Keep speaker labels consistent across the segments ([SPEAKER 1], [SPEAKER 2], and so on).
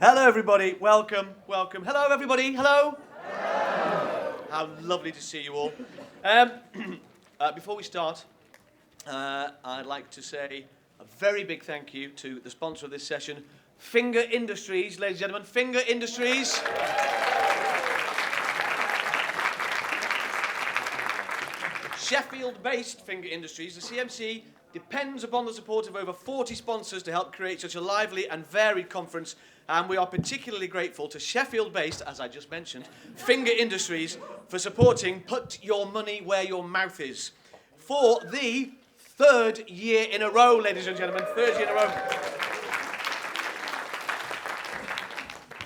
[SPEAKER 1] Hello, everybody. Welcome, welcome. Hello, everybody. Hello. Hello. How lovely to see you all. Before we start, I'd like to say a very big thank you to the sponsor of this session, Finger Industries, ladies and gentlemen. Finger Industries. Sheffield-based Finger Industries, the CMC, depends upon the support of over 40 sponsors to help create such a lively and varied conference, and we are particularly grateful to Sheffield-based, as I just mentioned, Finger Industries for supporting Put Your Money Where Your Mouth Is for the third year in a row, ladies and gentlemen, third year in a row.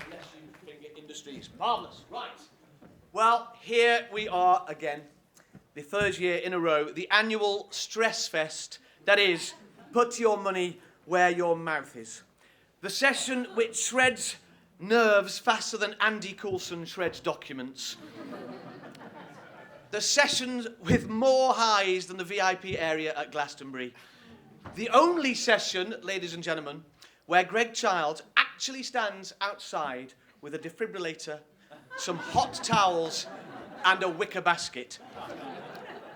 [SPEAKER 1] Bless you, Finger Industries. Marvellous. Right. Well, here we are again. The third year in a row, the annual stress fest, that is, Put Your Money Where Your Mouth Is. The session which shreds nerves faster than Andy Coulson shreds documents. The session with more highs than the VIP area at Glastonbury. The only session, ladies and gentlemen, where Greg Childs actually stands outside with a defibrillator, some hot towels, and a wicker basket.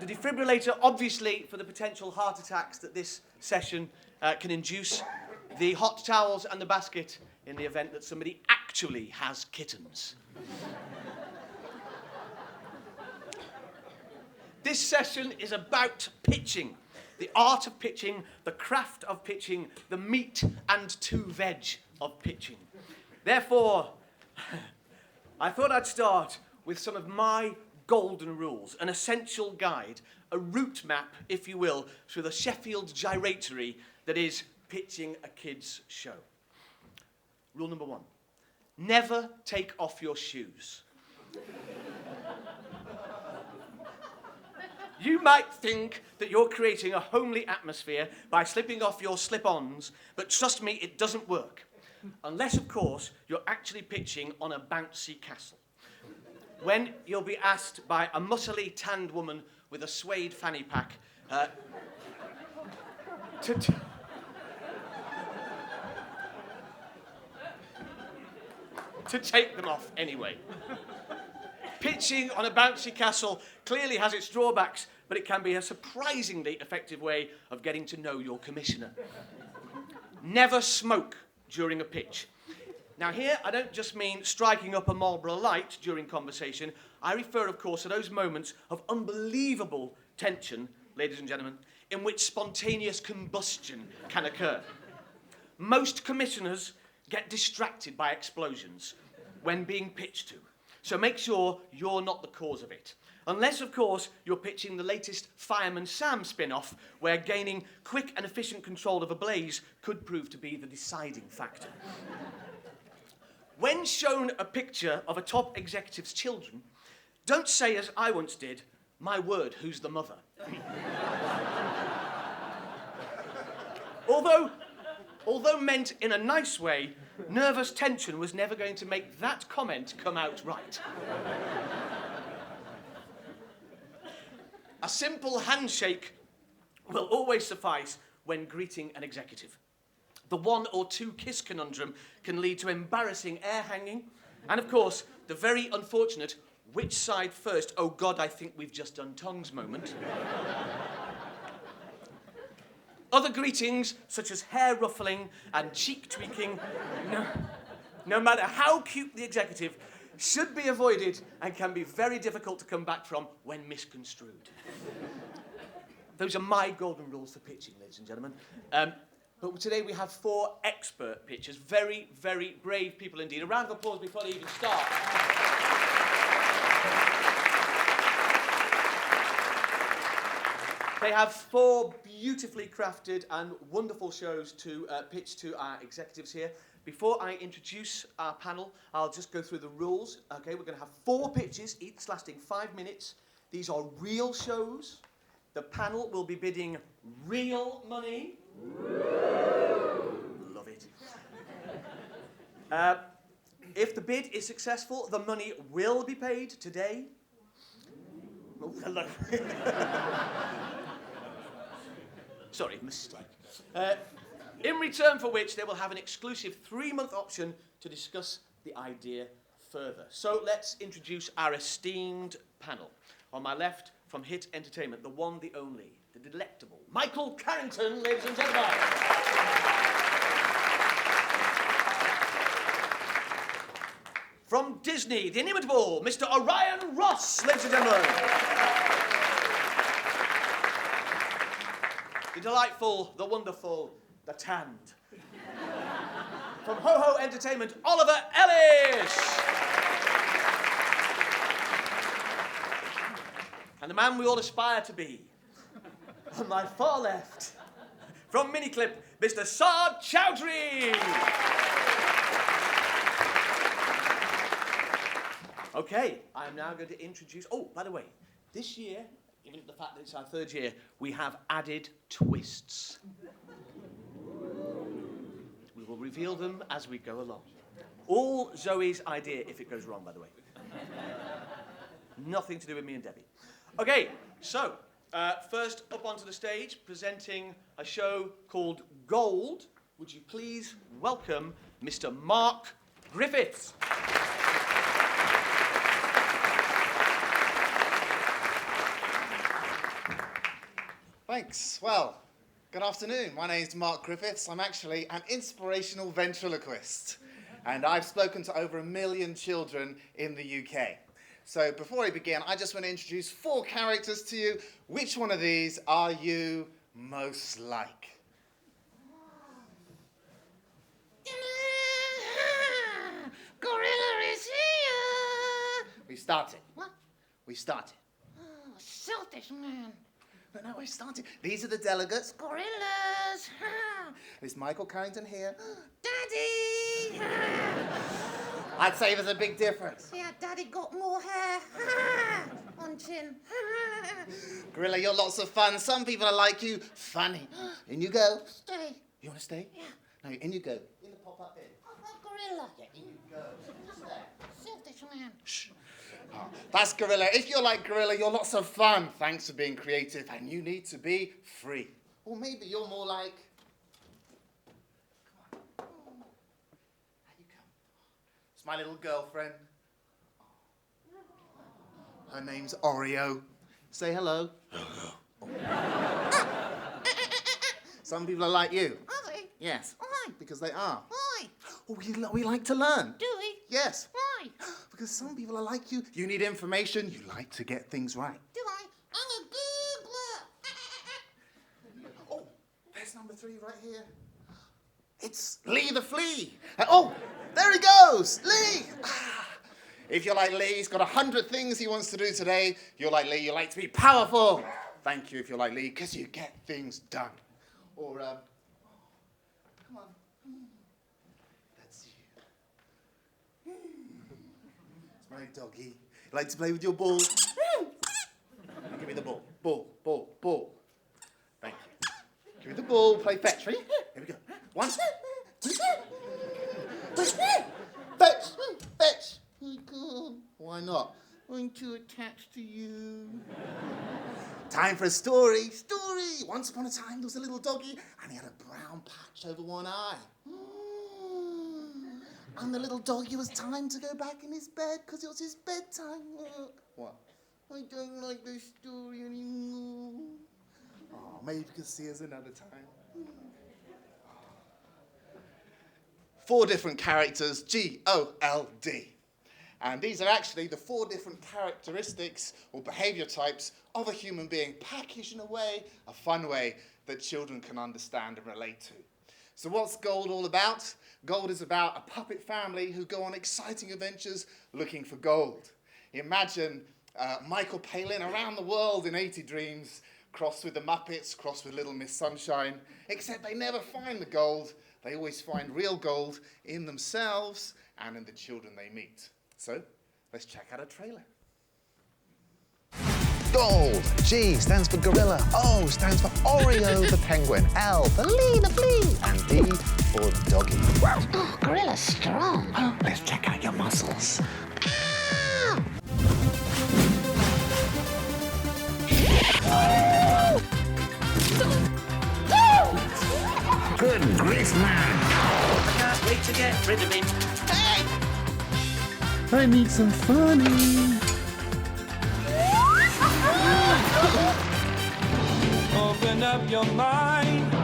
[SPEAKER 1] The defibrillator, obviously, for the potential heart attacks that this session can induce. The hot towels and the basket in the event that somebody actually has kittens. This session is about pitching. The art of pitching, the craft of pitching, the meat and two veg of pitching. Therefore, I thought I'd start with some of my golden rules, an essential guide, a route map, if you will, through the Sheffield gyratory that is pitching a kid's show. Rule number 1, never take off your shoes. You might think that you're creating a homely atmosphere by slipping off your slip-ons, but trust me, it doesn't work. Unless, of course, you're actually pitching on a bouncy castle. When you'll be asked by a muscly, tanned woman with a suede fanny pack to take them off anyway. Pitching on a bouncy castle clearly has its drawbacks, but it can be a surprisingly effective way of getting to know your commissioner. Never smoke during a pitch. Now here, I don't just mean striking up a Marlboro Light during conversation. I refer, of course, to those moments of unbelievable tension, ladies and gentlemen, in which spontaneous combustion can occur. Most commissioners get distracted by explosions when being pitched to, so make sure you're not the cause of it. Unless, of course, you're pitching the latest Fireman Sam spin-off, where gaining quick and efficient control of a blaze could prove to be the deciding factor. When shown a picture of a top executive's children, don't say, as I once did, "My word, who's the mother?" Although meant in a nice way, nervous tension was never going to make that comment come out right. A simple handshake will always suffice when greeting an executive. The 1 or 2 kiss conundrum can lead to embarrassing air hanging, and of course, the very unfortunate which side first, oh God, I think we've just done tongues moment. Other greetings, such as hair ruffling and cheek tweaking, no matter how cute the executive, should be avoided and can be very difficult to come back from when misconstrued. Those are my golden rules for pitching, ladies and gentlemen. But today we have 4 expert pitchers, very, very brave people indeed. A round of applause before they even start. They have 4 beautifully crafted and wonderful shows to pitch to our executives here. Before I introduce our panel, I'll just go through the rules. Okay, we're going to have 4 pitches, each lasting 5 minutes. These are real shows. The panel will be bidding real money. Love it. If the bid is successful, the money will be paid today. Oh, hello. Sorry, mistake. In return for which they will have an exclusive 3-month option to discuss the idea further. So let's introduce our esteemed panel. On my left, from Hit Entertainment, the one, the only, the delectable Michael Carrington, ladies and gentlemen. From Disney, the inimitable Mr. Orion Ross, ladies and gentlemen. The delightful, the wonderful, the tanned. From Ho Ho Entertainment, Oliver Ellis. And the man we all aspire to be. On my far left, from Miniclip, Mr. Saad Chowdhury. Okay, I'm now going to introduce... Oh, by the way, this year, given the fact that it's our 3rd year, we have added twists. We will reveal them as we go along. All Zoe's idea if it goes wrong, by the way. Nothing to do with me and Debbie. Okay, so, first up onto the stage, presenting a show called Gold. Would you please welcome Mr. Mark Griffiths.
[SPEAKER 2] Thanks. Well, good afternoon. My name's Mark Griffiths. I'm actually an inspirational ventriloquist, and I've spoken to over 1 million children in the UK. So before I begin, I just want to introduce 4 characters to you. Which one of these are you most like?
[SPEAKER 3] Gorilla is here!
[SPEAKER 2] We started.
[SPEAKER 3] What?
[SPEAKER 2] We started.
[SPEAKER 3] Oh, selfish man.
[SPEAKER 2] No, we started. These are the delegates.
[SPEAKER 3] Gorillas!
[SPEAKER 2] There's Michael Carrington here.
[SPEAKER 3] Daddy!
[SPEAKER 2] I'd say there's a big difference.
[SPEAKER 3] Yeah, Daddy got more hair on chin.
[SPEAKER 2] Gorilla, you're lots of fun. Some people are like you. Funny. In you go.
[SPEAKER 3] Stay.
[SPEAKER 2] You want to stay?
[SPEAKER 3] Yeah.
[SPEAKER 2] No, in you go. In the pop-up bin.
[SPEAKER 3] Oh, gorilla.
[SPEAKER 2] Yeah, in you go. Stay.
[SPEAKER 3] Selfish man.
[SPEAKER 2] Shh. Oh, that's Gorilla. If you're like Gorilla, you're lots of fun. Thanks for being creative, and you need to be free. Or maybe you're more like... Come on. How you come? It's my little girlfriend. Her name's Oreo. Say hello. Some people are like you.
[SPEAKER 3] Are they?
[SPEAKER 2] Yes.
[SPEAKER 3] Why?
[SPEAKER 2] Because they are.
[SPEAKER 3] Why?
[SPEAKER 2] Oh, we like to learn.
[SPEAKER 3] Do we?
[SPEAKER 2] Yes.
[SPEAKER 3] Why?
[SPEAKER 2] Because some people are like you. You need information. You like to get things right.
[SPEAKER 3] Do I? I'm a Googler.
[SPEAKER 2] Oh, there's number 3 right here. It's Lee the Flea. Oh, there he goes. Lee. If you're like Lee, he's got 100 things he wants to do today. You're like Lee, you like to be powerful. Thank you if you're like Lee, because you get things done. Or, come on. That's you. It's my doggy. You like to play with your ball? Give me the ball. Ball. Thank you. Give me the ball, play fetch. Ready? Here we go. 1, 2, fetch. I can't. Why not? I'm too attached to you. Time for a story. Once upon a time, there was a little doggy, and he had a brown patch over one eye. And the little doggy was time to go back in his bed, because it was his bedtime. What? I don't like this story anymore. Oh, maybe you can see us another time. 4 different characters, G-O-L-D. And these are actually the 4 different characteristics or behavior types of a human being, packaged in a fun way that children can understand and relate to. So what's Gold all about? Gold is about a puppet family who go on exciting adventures looking for gold. Imagine Michael Palin around the world in 80 Dreams, crossed with the Muppets, crossed with Little Miss Sunshine, except they never find the gold. They always find real gold in themselves and in the children they meet. So, let's check out a trailer.
[SPEAKER 4] Gold. G stands for gorilla. O stands for Oreo the penguin. L for Lee the flea. And D for doggy. Wow.
[SPEAKER 3] Oh, gorilla's strong.
[SPEAKER 4] Oh, let's check out your muscles. Good grief, man!
[SPEAKER 1] I can't wait to get rid of him.
[SPEAKER 5] I need some funny.
[SPEAKER 6] Open up your mind.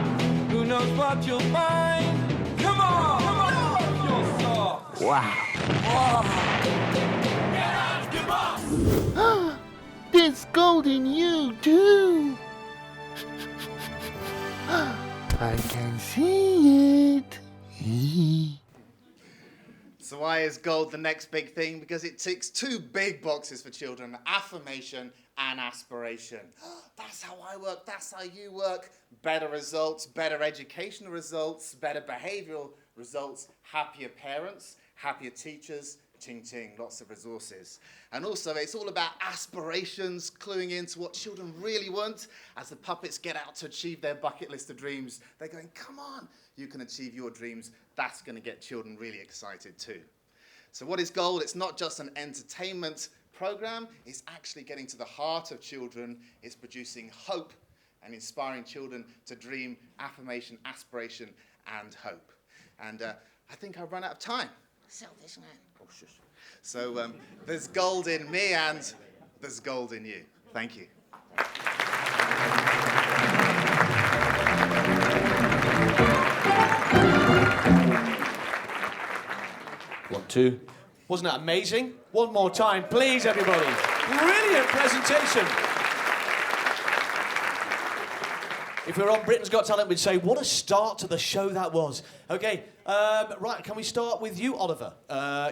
[SPEAKER 6] Who knows what you'll find? Come on! Come on! Your socks.
[SPEAKER 5] Ah, there's gold in you, too. I can see it.
[SPEAKER 2] So why is gold the next big thing? Because it ticks two big boxes for children: affirmation and aspiration. That's how I work, that's how you work. Better results, better educational results, better behavioral results, happier parents, happier teachers, ching ching, lots of resources. And also it's all about aspirations, cluing into what children really want. As the puppets get out to achieve their bucket list of dreams, they're going, come on, you can achieve your dreams. That's going to get children really excited too. So what is Gold? It's not just an entertainment program, it's actually getting to the heart of children. It's producing hope and inspiring children to dream, affirmation, aspiration, and hope. And I think I've run out of time.
[SPEAKER 3] Selfish man.
[SPEAKER 2] Oh, shush. So there's gold in me and there's gold in you. Thank you.
[SPEAKER 1] One, two. Wasn't that amazing? One more time, please, everybody. Brilliant presentation. If we were on Britain's Got Talent, we'd say, what a start to the show that was. Okay, right, can we start with you, Oliver?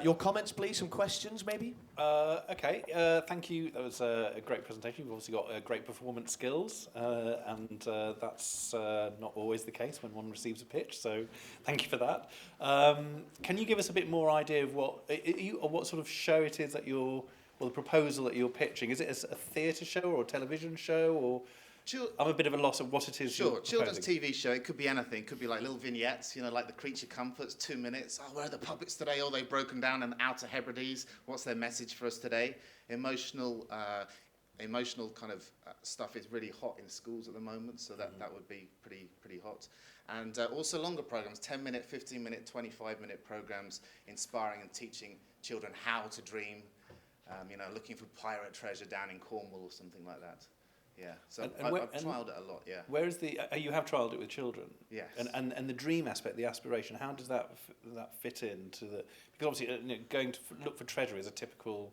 [SPEAKER 1] Your comments, please, some questions, maybe?
[SPEAKER 7] Okay, thank you. That was a great presentation. You've obviously got great performance skills, and that's not always the case when one receives a pitch, so thank you for that. Can you give us a bit more idea of what sort of show it is that or the proposal that you're pitching? Is it a theatre show or a television show, or... I'm a bit of a loss of what it is.
[SPEAKER 2] Sure, children's TV show, it could be anything. It could be like little vignettes, like the Creature Comforts, 2 minutes. Oh, where are the puppets today? Oh, they've broken down in the Outer Hebrides. What's their message for us today? Emotional kind of stuff is really hot in schools at the moment, so that would be pretty hot. And also longer programs, 10-minute, 15-minute, 25-minute programs, inspiring and teaching children how to dream, looking for pirate treasure down in Cornwall or something like that. Yeah, so I've trialled it a lot, yeah.
[SPEAKER 7] Where is you have trialled it with children?
[SPEAKER 2] Yes.
[SPEAKER 7] And the dream aspect, the aspiration, how does that fit into the... Because obviously going to look for treasure is a typical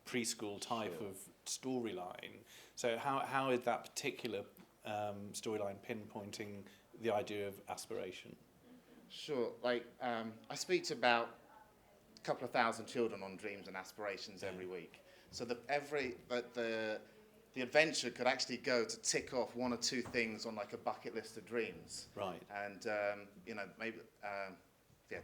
[SPEAKER 7] preschool type of storyline. So how is that particular storyline pinpointing the idea of aspiration?
[SPEAKER 2] Sure, I speak to about a couple of thousand children on dreams and aspirations every week. So the adventure could actually go to tick off one or two things on like a bucket list of dreams.
[SPEAKER 7] Right.
[SPEAKER 2] And, maybe,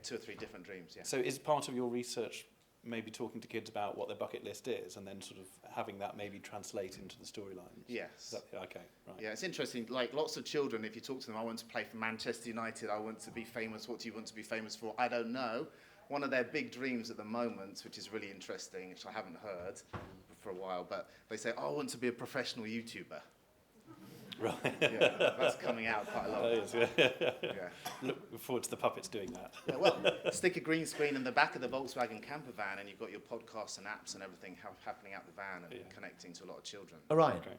[SPEAKER 2] 2 or 3 different dreams, yeah.
[SPEAKER 7] So is part of your research maybe talking to kids about what their bucket list is and then sort of having that maybe translate into the storylines?
[SPEAKER 2] Yes.
[SPEAKER 7] Okay, right.
[SPEAKER 2] Yeah, it's interesting. Like lots of children, if you talk to them, I want to play for Manchester United, I want to be famous, what do you want to be famous for? I don't know. One of their big dreams at the moment, which is really interesting, which I haven't heard for a while, but they say, oh, I want to be a professional YouTuber.
[SPEAKER 7] Right.
[SPEAKER 2] Yeah, that's coming out quite a lot.
[SPEAKER 7] That is, yeah.
[SPEAKER 2] Yeah.
[SPEAKER 7] Look forward to the puppets doing that.
[SPEAKER 2] Yeah, well, stick a green screen in the back of the Volkswagen camper van and you've got your podcasts and apps and everything happening out the van and connecting to a lot of children.
[SPEAKER 1] All right.
[SPEAKER 7] Okay.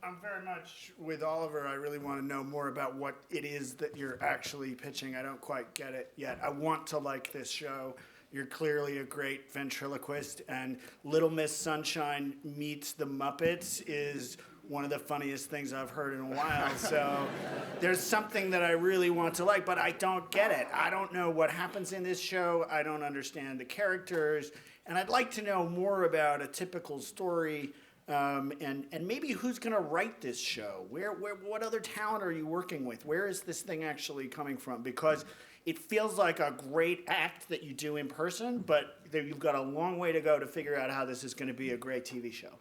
[SPEAKER 8] I'm very much with Oliver. I really want to know more about what it is that you're actually pitching. I don't quite get it yet. I want to like this show. You're clearly a great ventriloquist, and Little Miss Sunshine meets the Muppets is one of the funniest things I've heard in a while. So there's something that I really want to like, but I don't get it. I don't know what happens in this show. I don't understand the characters, and I'd like to know more about a typical story. And maybe who's going to write this show? What other talent are you working with? Where is this thing actually coming from? Because it feels like a great act that you do in person, but you've got a long way to go to figure out how this is going to be a great TV show.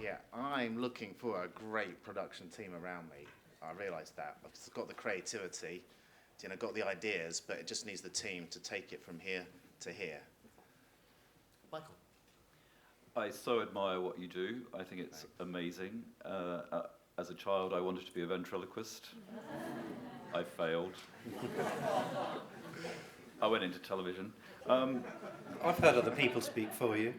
[SPEAKER 2] Yeah, I'm looking for a great production team around me. I realise that. I've got the creativity, got the ideas, but it just needs the team to take it from here to here.
[SPEAKER 1] Michael.
[SPEAKER 9] I so admire what you do. I think it's amazing. As a child, I wanted to be a ventriloquist. I failed. I went into television.
[SPEAKER 7] I've heard other people speak for you.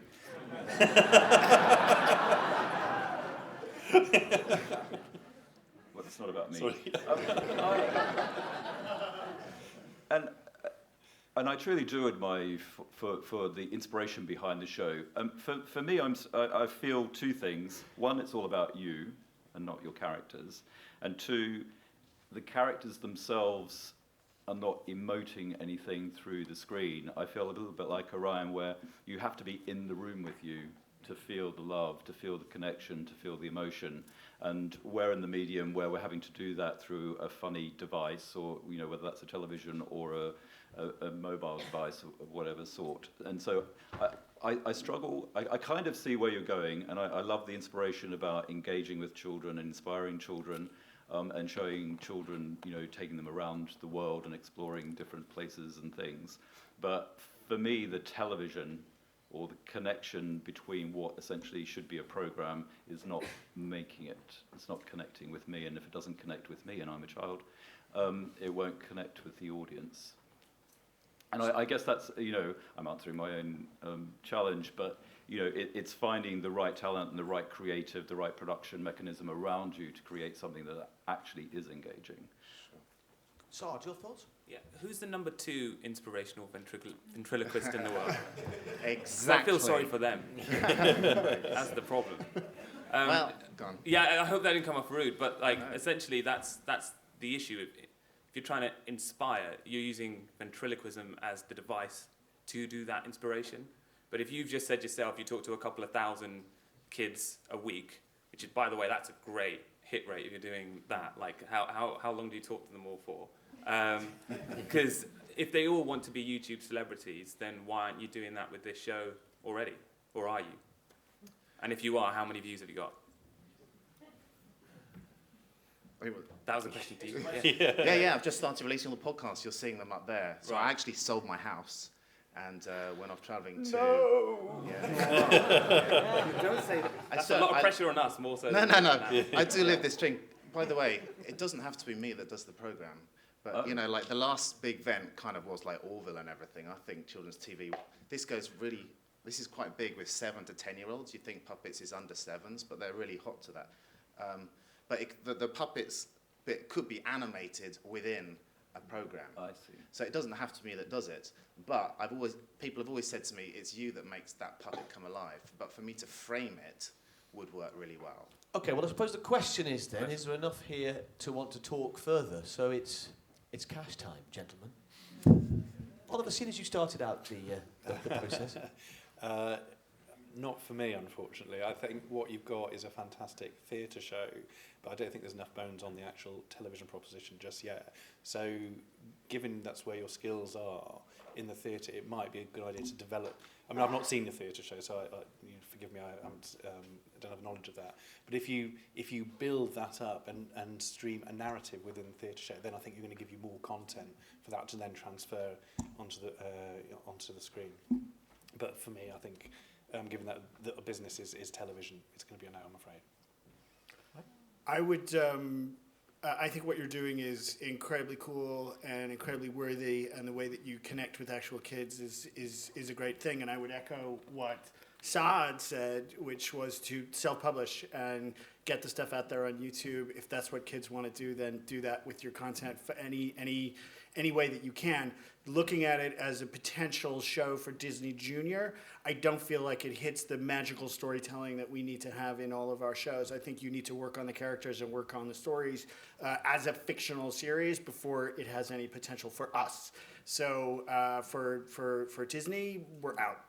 [SPEAKER 9] Well, it's not about me.
[SPEAKER 7] Sorry.
[SPEAKER 9] And I truly do admire you for the inspiration behind the show. For me, I feel two things. One, it's all about you and not your characters. And two, the characters themselves are not emoting anything through the screen. I feel a little bit like Orion, where you have to be in the room with you to feel the love, to feel the connection, to feel the emotion. And we're in the medium where we're having to do that through a funny device, or whether that's a television or a mobile device of whatever sort. And so I struggle. I kind of see where you're going, and I love the inspiration about engaging with children and inspiring children, and showing children, taking them around the world and exploring different places and things. But for me, the television, or the connection between what essentially should be a program, is not making it. It's not connecting with me, and if it doesn't connect with me, and I'm a child, it won't connect with the audience. And I guess that's, I'm answering my own challenge, but it's finding the right talent and the right creative, the right production mechanism around you to create something that actually is engaging.
[SPEAKER 1] Sarge, your thoughts?
[SPEAKER 10] Yeah, who's the number 2 inspirational ventriloquist in the world?
[SPEAKER 2] Exactly.
[SPEAKER 10] I feel sorry for them. That's the problem.
[SPEAKER 2] Well, gone.
[SPEAKER 10] Yeah, I hope that didn't come off rude, but essentially that's the issue. If you're trying to inspire, you're using ventriloquism as the device to do that inspiration. But if you've just said yourself, you talk to a couple of thousand kids a week, which is, by the way, that's a great hit rate if you're doing that. Like, how long do you talk to them all for? Because if they all want to be YouTube celebrities, then why aren't you doing that with this show already? Or are you? And if you are, how many views have you got? That was a question to you.
[SPEAKER 2] Yeah, I've just started releasing all the podcasts. You're seeing them up there. So I actually sold my house and went off travelling to...
[SPEAKER 10] No!
[SPEAKER 2] Yeah.
[SPEAKER 10] Don't say that. That's a lot of pressure on us, more so.
[SPEAKER 2] No. I do live this dream. By the way, it doesn't have to be me that does the programme. But, like the last big event kind of was like Orville and everything. I think children's TV, this is quite big with 7 to 10-year-olds. You think Puppets is under 7s, but they're really hot to that. But the Puppets bit could be animated within a program.
[SPEAKER 9] I see.
[SPEAKER 2] So it doesn't have to be me that does it. But people have always said to me, it's you that makes that puppet come alive. But for me to frame it would work really well.
[SPEAKER 1] Okay, well, I suppose the question is then, is there enough here to want to talk further? So it's cash time, gentlemen. Oliver, seeing as you started out the process.
[SPEAKER 7] Not for me, unfortunately. I think what you've got is a fantastic theatre show, but I don't think there's enough bones on the actual television proposition just yet. So, given that's where your skills are in the theatre, it might be a good idea to develop. I mean, I've not seen the theatre show, so forgive me, I don't have knowledge of that. But if you build that up and stream a narrative within the theatre show, then I think you're going to give you more content for that to then transfer onto the screen. But for me, I think, given that the business is television, it's going to be a no, I'm afraid.
[SPEAKER 8] I would. I think what you're doing is incredibly cool and incredibly worthy, and the way that you connect with actual kids is a great thing. And I would echo what Saad said, which was to self-publish and get the stuff out there on YouTube. If that's what kids want to do, then do that with your content for any way that you can. Looking at it as a potential show for Disney Junior, I don't feel like it hits the magical storytelling that we need to have in all of our shows. I think you need to work on the characters and work on the stories as a fictional series before it has any potential for us. So for Disney, we're out.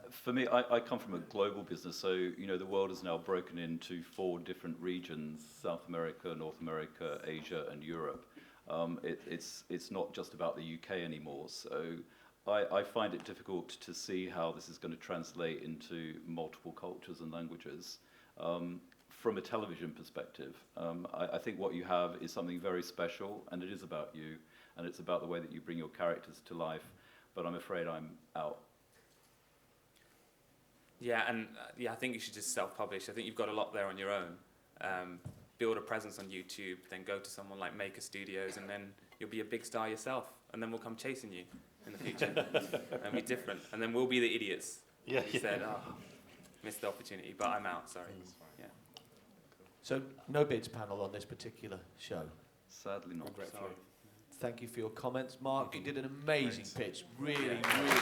[SPEAKER 9] For me, I come from a global business, so the world is now broken into 4 different regions: South America, North America, Asia, and Europe. It's not just about the UK anymore, so I find it difficult to see how this is going to translate into multiple cultures and languages. From a television perspective, I think what you have is something very special, and it is about you, and it's about the way that you bring your characters to life, but I'm afraid I'm out.
[SPEAKER 10] Yeah, and I think you should just self-publish. I think you've got a lot there on your own. build a presence on YouTube, then go to someone like Maker Studios, and then you'll be a big star yourself, and then we'll come chasing you in the future and be different, and then we'll be the idiots.
[SPEAKER 7] Yeah,
[SPEAKER 10] who said, oh, missed the opportunity, but I'm out. Sorry. Yeah.
[SPEAKER 1] So no bids panel on this particular show.
[SPEAKER 9] Sadly not.
[SPEAKER 10] Sorry.
[SPEAKER 1] Thank you for your comments, Mark. You did an amazing pitch. Really, really well done.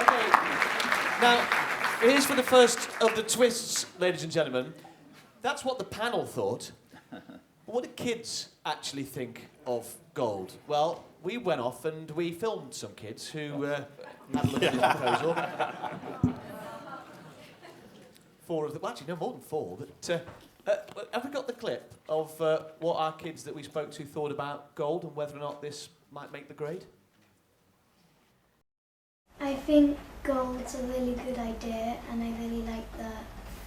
[SPEAKER 1] Okay. Now, here's for the first of the twists, ladies and gentlemen. That's what the panel thought. What do kids actually think of gold? Well, we went off and we filmed some kids who had a look at this proposal. 4 of them, well, actually no more than 4, but have we got the clip of what our kids that we spoke to thought about gold and whether or not this might make the grade?
[SPEAKER 11] I think gold's a really good idea, and I really like the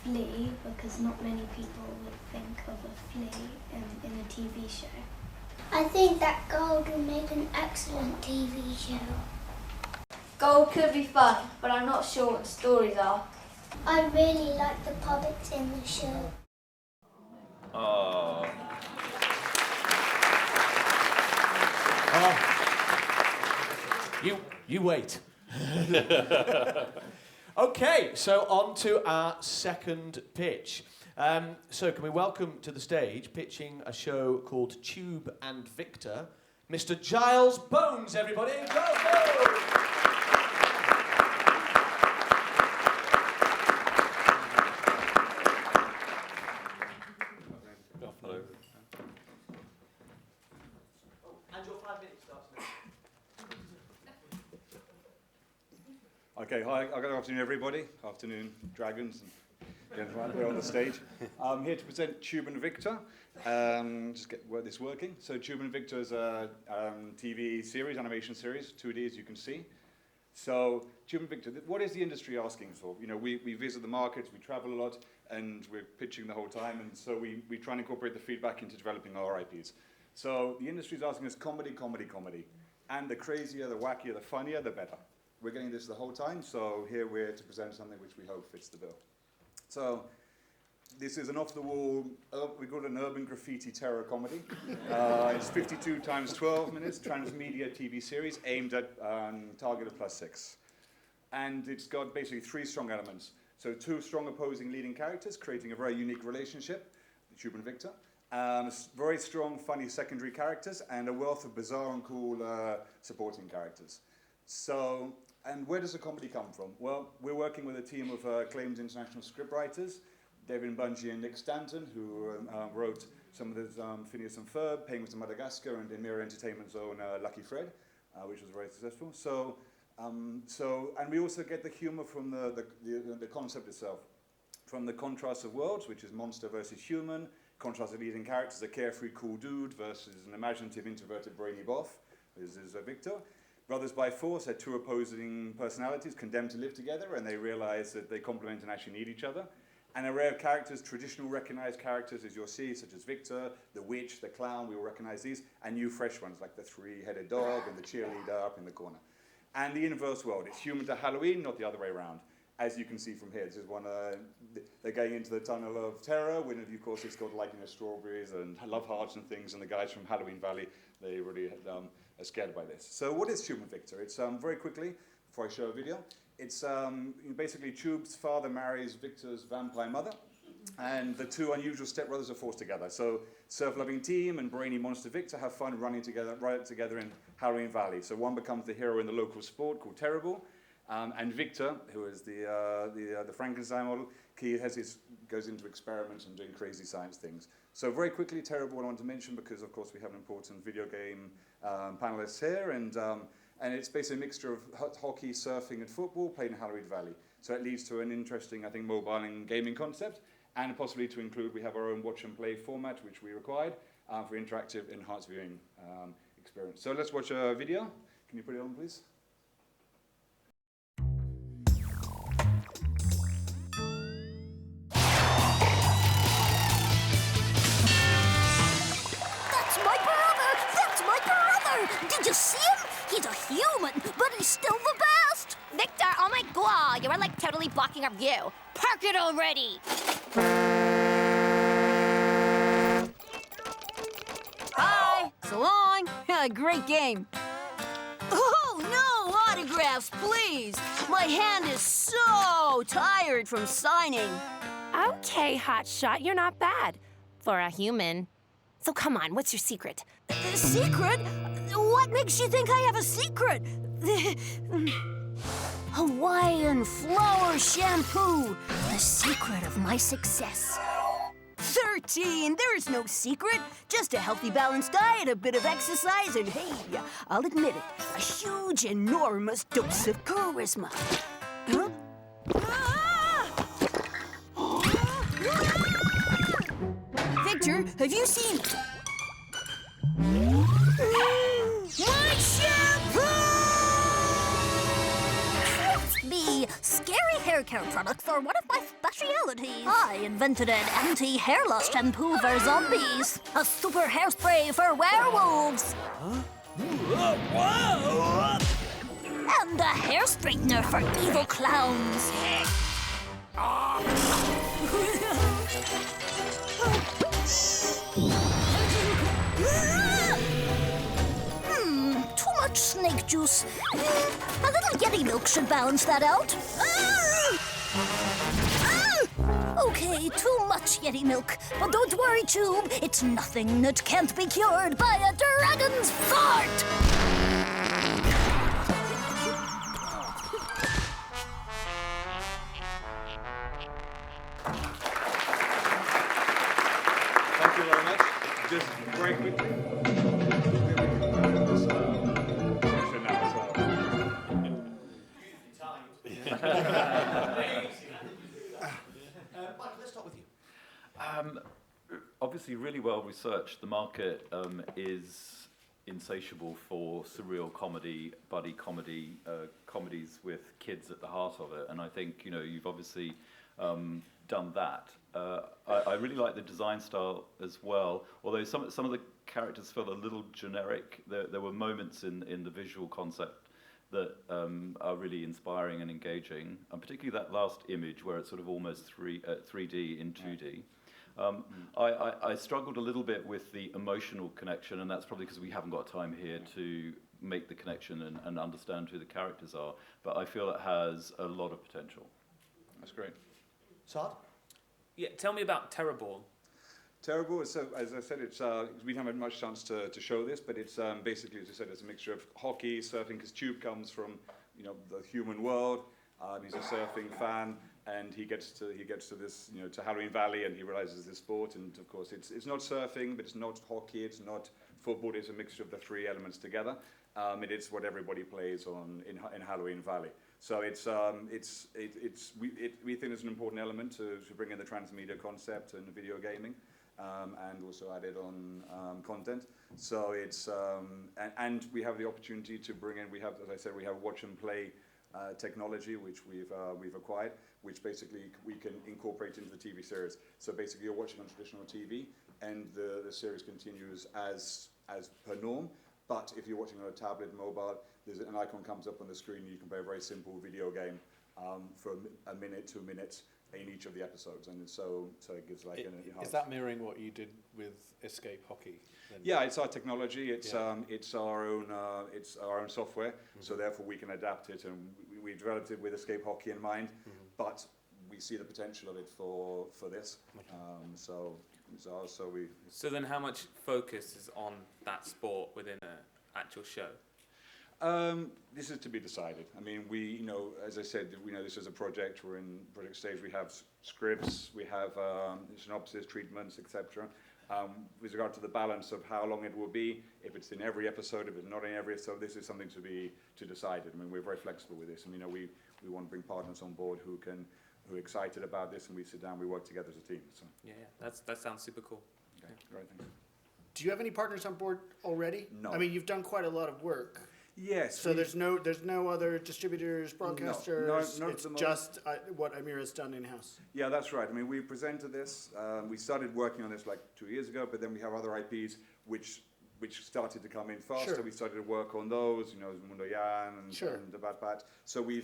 [SPEAKER 11] flea because not many people would think of a flea in a TV show.
[SPEAKER 3] I think that gold will make an excellent TV show.
[SPEAKER 11] Gold could be fun, but I'm not sure what the stories are.
[SPEAKER 3] I really like the puppets in the show.
[SPEAKER 9] Oh.
[SPEAKER 1] You wait. Okay, so on to our second pitch. So can we welcome to the stage, pitching a show called Tube and Victor, Mr. Giles Bones, everybody. Go, go!
[SPEAKER 9] Hello.
[SPEAKER 1] And your 5 minutes starts now.
[SPEAKER 12] Okay, hi, good afternoon everybody. Afternoon, dragons and gentlemen, we're on the stage. I'm here to present Tube and Victor. Just get this working. So Tube and Victor is a TV series, animation series, 2D as you can see. So Tube and Victor, what is the industry asking for? You know, we visit the markets, we travel a lot, and we're pitching the whole time, and so we try and incorporate the feedback into developing our IPs. So the industry is asking us comedy, comedy, comedy. And the crazier, the wackier, the funnier, the better. We're getting this the whole time, so here we're to present something which we hope fits the bill. So this is an off-the-wall, we call it an urban graffiti terror comedy. It's 52 times 12 minutes, transmedia TV series aimed at target of +6. And it's got basically 3 strong elements. So 2 strong opposing leading characters, creating a very unique relationship, Tube and Victor. Very strong, funny secondary characters, and a wealth of bizarre and cool supporting characters. So, and where does the comedy come from? Well, we're working with a team of acclaimed international scriptwriters, David Bungie and Nick Stanton, who wrote some of the Phineas and Ferb, Penguins of Madagascar, and Emira Entertainment's own Lucky Fred, which was very successful. And we also get the humor from the concept itself, from the contrast of worlds, which is monster versus human, contrast of leading characters, a carefree cool dude versus an imaginative introverted brainy boff, this is Victor. Brothers by Force had 2 opposing personalities condemned to live together, and they realize that they complement and actually need each other. And an array of characters, traditional recognized characters, as you'll see, such as Victor, the witch, the clown, we all recognize these, and new fresh ones, like the 3-headed dog and the cheerleader up in the corner. And the inverse world, it's human to Halloween, not the other way around. As you can see from here, this is one, they're going into the tunnel of terror, when of course it's got like, strawberries and love hearts and things, and the guys from Halloween Valley, they really are scared by this. So what is Tube and Victor? It's very quickly, before I show a video, it's basically Tube's father marries Victor's vampire mother, and the 2 unusual stepbrothers are forced together. So surf-loving team and brainy monster Victor have fun running together, right together in Halloween Valley. So one becomes the hero in the local sport called Terrible, and Victor, who is the Frankenstein model, he goes into experiments and doing crazy science things. So very quickly, Terrible I want to mention because of course we have an important video game panelists here, and it's basically a mixture of hockey, surfing, and football played in Halloween Valley. So it leads to an interesting, I think, mobile and gaming concept, and possibly to include, we have our own watch and play format, which we required for interactive, enhanced viewing experience. So let's watch a video. Can you put it on, please?
[SPEAKER 3] That's my brother! That's my brother! Did you see him?
[SPEAKER 13] He's a human, but he's still the best.
[SPEAKER 14] Victor, oh my god, you were like totally blocking our view. Park it already.
[SPEAKER 13] Bye. So long. Great game. Oh, no autographs, please. My hand is so tired from signing.
[SPEAKER 14] Okay, hotshot, you're not bad. For a human. So come on, what's your secret?
[SPEAKER 13] Secret? What makes you think I have a secret? Hawaiian flower shampoo. The secret of my success. 13. There is no secret. Just a healthy, balanced diet, a bit of exercise, and hey, I'll admit it, a huge, enormous dose of charisma. Huh? Victor, have you seen... my shampoo!
[SPEAKER 14] Trust me, scary hair care products are one of my specialities.
[SPEAKER 13] I invented an anti-hair loss shampoo for zombies. A super hairspray for werewolves.
[SPEAKER 6] Huh? Whoa!
[SPEAKER 13] And a hair straightener for evil clowns. Too much snake juice. A little Yeti milk should balance that out. Okay, too much Yeti milk. But don't worry, Tube. It's nothing that can't be cured by a dragon's fart.
[SPEAKER 12] Thank you very much. Just very quickly.
[SPEAKER 1] Michael, let's start with you.
[SPEAKER 9] Obviously, really well researched. The market is insatiable for surreal comedy, buddy comedy, comedies with kids at the heart of it. And I think, you know, you've obviously done that. I really like the design style as well, although some of the characters felt a little generic. There were moments in the visual concept that are really inspiring and engaging, and particularly that last image where it's sort of almost 3D in 2D. I struggled a little bit with the emotional connection, and that's probably because we haven't got time here to make the connection and understand who the characters are, but I feel it has a lot of potential.
[SPEAKER 12] That's great.
[SPEAKER 1] Saad?
[SPEAKER 10] Yeah, tell me about Terrorball.
[SPEAKER 12] Terrible. So, as I said, it's we haven't had much chance to show this, but it's basically, as I said, it's a mixture of hockey, surfing, because Tube comes from, you know, the human world. He's a surfing fan, and he gets to this, you know, to Halloween Valley, and he realizes this sport. And of course, it's not surfing, but it's not hockey, it's not football. It's a mixture of the three elements together. It is what everybody plays in Halloween Valley. So we think it's an important element to bring in the transmedia concept and video gaming. And also added on content. So it's and we have the opportunity to bring in. We have, as I said, we have watch and play technology which we've acquired, which basically we can incorporate into the TV series. So basically, you're watching on traditional TV, and the series continues as per norm. But if you're watching on a tablet, mobile, there's an icon comes up on the screen. And you can play a very simple video game for a minute, 2 minutes. In each of the episodes, and so it gives like
[SPEAKER 7] Is that mirroring what you did with Escape Hockey? Then?
[SPEAKER 12] Yeah, it's our technology. It's our own software. So therefore we can adapt it, and we developed it with Escape Hockey in mind. But we see the potential of it for this. So then,
[SPEAKER 10] how much focus is on that sport within an actual show?
[SPEAKER 12] This is to be decided. I mean, we, as I said, we know this is a project. We're in project stage. We have scripts, we have synopsis, treatments, etc. With regard to the balance of how long it will be, if it's in every episode, if it's not in every episode, this is something to be decided. I mean, we're very flexible with this, and we want to bring partners on board who are excited about this, and we sit down, we work together as a team. So.
[SPEAKER 10] Yeah, that sounds super cool.
[SPEAKER 12] Okay, great, thanks.
[SPEAKER 8] Do you have any partners on board already?
[SPEAKER 12] No.
[SPEAKER 8] I mean, you've done quite a lot of work.
[SPEAKER 12] Yes.
[SPEAKER 8] So there's no other distributors, broadcasters.
[SPEAKER 12] No,
[SPEAKER 8] it's just what Amira's done in-house.
[SPEAKER 12] Yeah, that's right. I mean, we presented this. We started working on this like 2 years ago, but then we have other IPs which which started to come in faster.
[SPEAKER 8] Sure.
[SPEAKER 12] We started to work on those, you know, Mundo Yan and,
[SPEAKER 8] Sure.
[SPEAKER 12] and the Bad Pat. So we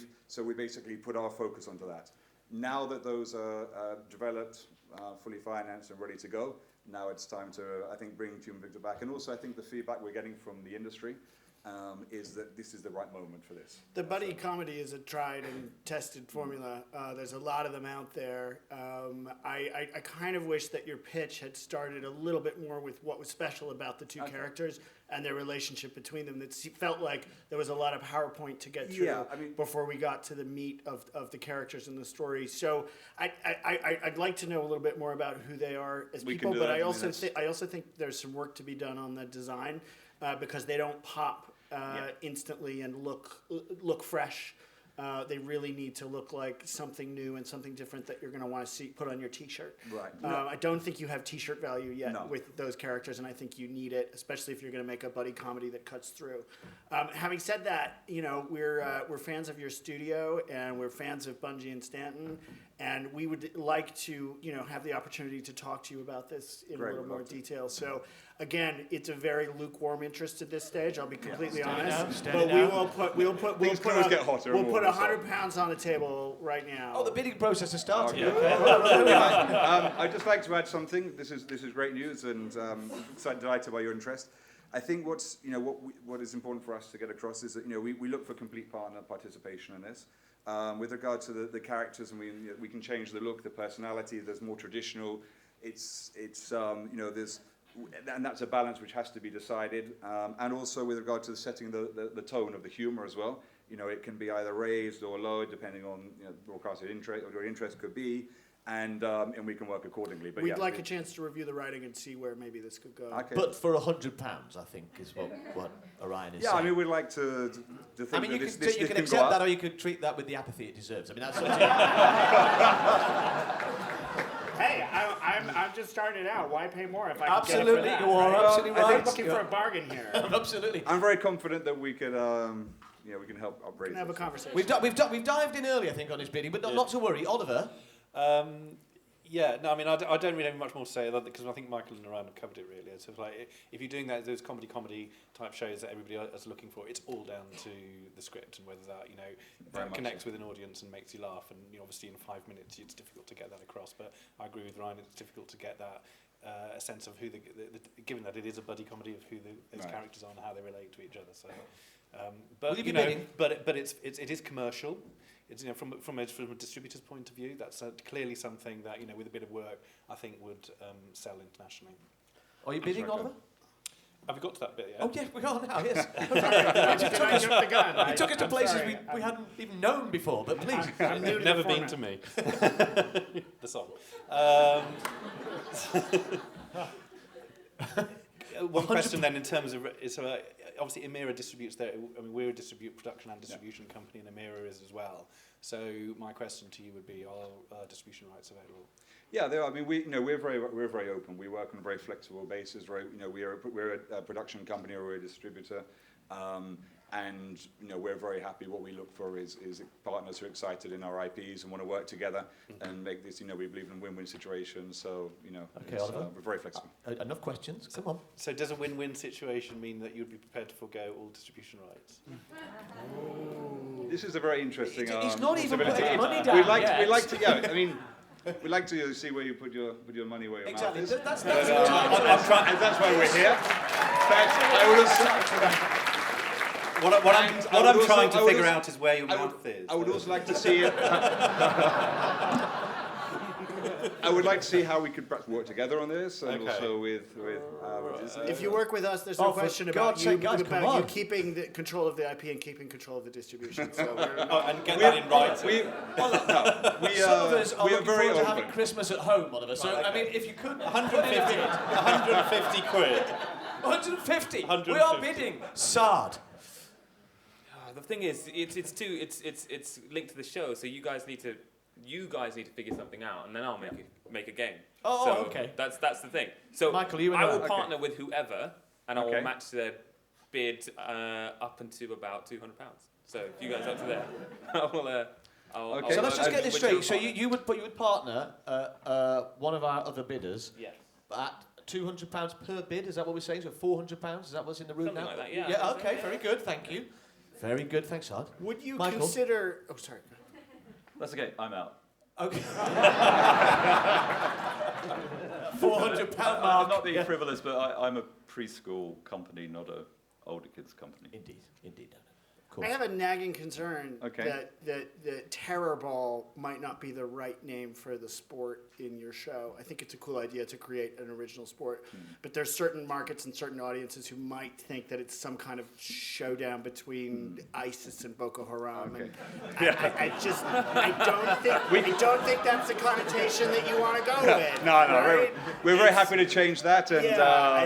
[SPEAKER 12] basically put our focus onto that. Now that those are developed, fully financed and ready to go, now it's time to, I think, bring Human Victor back. And also I think the feedback we're getting from the industry is that this is the right moment for this.
[SPEAKER 8] The buddy comedy is a tried and tested formula. There's a lot of them out there. I kind of wish that your pitch had started a little bit more with what was special about the two characters and their relationship between them. It felt like there was a lot of PowerPoint to get through before we got to the meat of the characters and the story. So I'd like to know a little bit more about who they are as people, but I also think there's some work to be done on the design because they don't pop instantly and look fresh. They really need to look like something new and something different that you're going to want to see put on your T-shirt.
[SPEAKER 12] Right.
[SPEAKER 8] I don't think you have T-shirt value yet with those characters, and I think you need it, especially if you're going to make a buddy comedy that cuts through. Having said that, you know, we're fans of your studio and we're fans of Bungie and Stanton, and we would like to, you know, have the opportunity to talk to you about this in a little more detail. So, again, it's a very lukewarm interest at this stage. I'll be completely honest, but we'll put £100 on the table right now.
[SPEAKER 1] Oh, the bidding process has started.
[SPEAKER 12] I'd just like to add something. This is great news, and delighted by your interest. I think what is important for us to get across is that we look for complete partner participation in this. With regard to the characters, and we can change the look, the personality. There's more traditional. There's and that's a balance which has to be decided. And also with regard to the setting, the tone of the humor as well. You know, it can be either raised or lowered depending on broadcaster interest or your interest could be. And we can work accordingly. But
[SPEAKER 8] we'd like a chance to review the writing and see where maybe this could go.
[SPEAKER 1] Okay. But for £100, I think, is what Orion is saying.
[SPEAKER 12] Yeah, I mean, we'd like to think
[SPEAKER 1] that
[SPEAKER 12] this
[SPEAKER 1] you can
[SPEAKER 12] can
[SPEAKER 1] accept
[SPEAKER 12] go
[SPEAKER 1] that,
[SPEAKER 12] up.
[SPEAKER 1] or you could treat that with the apathy it deserves. I mean, that's.
[SPEAKER 8] Hey, I'm just starting it out. Why pay more if I can
[SPEAKER 1] Absolutely,
[SPEAKER 8] get it for that?
[SPEAKER 1] you are absolutely right.
[SPEAKER 8] I'm looking for a bargain here.
[SPEAKER 1] Absolutely.
[SPEAKER 12] I'm very confident that we could, we can help upraise.
[SPEAKER 8] We can have a conversation.
[SPEAKER 1] We've dived in early, I think, on his bidding, but not to worry, Oliver.
[SPEAKER 7] Yeah, no, I mean, I don't really have much more to say because I think Michael and Orion have covered it really. It's sort of like if you're doing those comedy type shows that everybody is looking for, it's all down to the script and whether that connects with an audience and makes you laugh. And obviously in 5 minutes it's difficult to get that across. But I agree with Ryan, it's difficult to get that a sense of who given that it is a buddy comedy of who those characters are and how they relate to each other. So, but it is commercial. It's from a distributor's point of view, that's clearly something that with a bit of work I think would sell internationally.
[SPEAKER 1] Are you bidding, Oliver?
[SPEAKER 7] Have we got to that bit yet?
[SPEAKER 1] Oh yeah, we are now. Yes. It took us to places we hadn't even known before. But please,
[SPEAKER 7] you've never been to me. The song. One question then, in terms of obviously Emira distributes there. I mean, we're a production and distribution company, and Emira is as well. So my question to you would be: are distribution rights available?
[SPEAKER 12] Yeah, they are. I mean, we're very open. We work on a very flexible basis. We're a production company or we're a distributor, and we're very happy. What we look for is partners who are excited in our IPs and want to work together and make this. We believe in win-win situations. So
[SPEAKER 1] okay, Oliver,
[SPEAKER 12] we're very flexible.
[SPEAKER 1] Enough questions. Come on.
[SPEAKER 7] So does a win-win situation mean that you'd be prepared to forgo all distribution rights?
[SPEAKER 12] This is a very interesting.
[SPEAKER 1] He's not even putting money down. We'd like
[SPEAKER 12] to. Yeah, I mean. We'd like to see where you put your money where your mouth is.
[SPEAKER 1] That's
[SPEAKER 12] why we're here.
[SPEAKER 7] What I'm trying to figure out is where your mouth is.
[SPEAKER 12] I would also like to see it. I would like to see how we could perhaps work together on this, and also with
[SPEAKER 8] if you work with us, there's no question about you keeping the control of the IP and keeping control of the distribution. So
[SPEAKER 7] and get that in writing.
[SPEAKER 1] Some of us are looking forward to having Christmas at home, Oliver. So I mean, if you could,
[SPEAKER 7] 150 quid.
[SPEAKER 1] 150. We are bidding. Sard.
[SPEAKER 10] The thing is, it's linked to the show, so you guys need to figure something out, and then I'll make a game.
[SPEAKER 1] Oh,
[SPEAKER 10] so
[SPEAKER 1] okay.
[SPEAKER 10] That's the thing. So
[SPEAKER 1] Michael, you and
[SPEAKER 10] I will partner with whoever, and I will match their bid up into about £200. So if you guys are up to there, I will.
[SPEAKER 1] So let's just get this straight. So you would partner one of our other bidders at £200 per bid, is that what we're saying? So £400, is that what's in the room
[SPEAKER 10] Something
[SPEAKER 1] now?
[SPEAKER 10] like that, yeah.
[SPEAKER 1] Yeah, okay, very good, thank you. Very good, thanks, Hard.
[SPEAKER 8] Would you
[SPEAKER 1] Michael?
[SPEAKER 8] consider... Oh, sorry.
[SPEAKER 9] That's okay, I'm out.
[SPEAKER 1] Okay. £400 mark.
[SPEAKER 9] Not being frivolous, but I'm a preschool company, not a older kids company.
[SPEAKER 1] Indeed, indeed.
[SPEAKER 8] I have a nagging concern
[SPEAKER 9] Okay.
[SPEAKER 8] that Terror Ball might not be the right name for the sport in your show. I think it's a cool idea to create an original sport, but there's certain markets and certain audiences who might think that it's some kind of showdown between ISIS and Boko Haram.
[SPEAKER 9] Okay.
[SPEAKER 8] And I don't think that's the connotation that you want to go with.
[SPEAKER 12] No,
[SPEAKER 8] right?
[SPEAKER 12] we're very happy to change that, and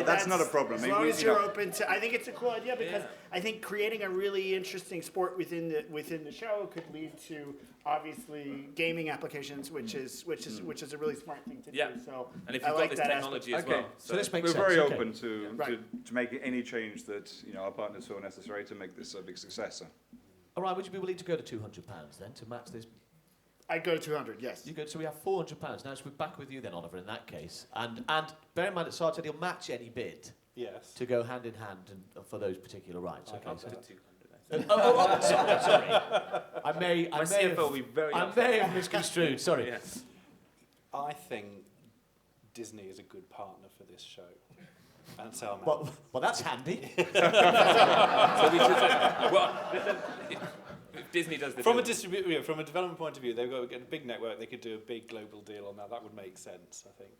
[SPEAKER 12] that's not a problem.
[SPEAKER 8] As long as you're open to, I think it's a cool idea because I think creating a really interesting sport within the show could lead to obviously gaming applications, which is a really smart thing to do. So
[SPEAKER 10] and if you've got this technology as well,
[SPEAKER 1] so this makes
[SPEAKER 12] we're
[SPEAKER 1] sense.
[SPEAKER 12] very
[SPEAKER 1] Okay.
[SPEAKER 12] open to make any change that our partners feel necessary to make this a big success.
[SPEAKER 1] All right, would you be willing to go to £200 then to match this?
[SPEAKER 8] I'd go to 200, yes.
[SPEAKER 1] You go, so we have £400. Now, so we're back with you then, Oliver, in that case. And bear in mind that Sarge said he'll match any bid.
[SPEAKER 7] Yes.
[SPEAKER 1] To go hand in hand for those particular rights. Okay.
[SPEAKER 10] I'll
[SPEAKER 1] So
[SPEAKER 10] put 200.
[SPEAKER 1] sorry. I may have misconstrued. Sorry.
[SPEAKER 10] Yes.
[SPEAKER 7] I think Disney is a good partner for this show. And so I'm
[SPEAKER 1] Well, that's handy.
[SPEAKER 10] So we should say, well, if Disney does the
[SPEAKER 7] from
[SPEAKER 10] deal.
[SPEAKER 7] from a development point of view, they've got to get a big network. They could do a big global deal on that. That would make sense, I think.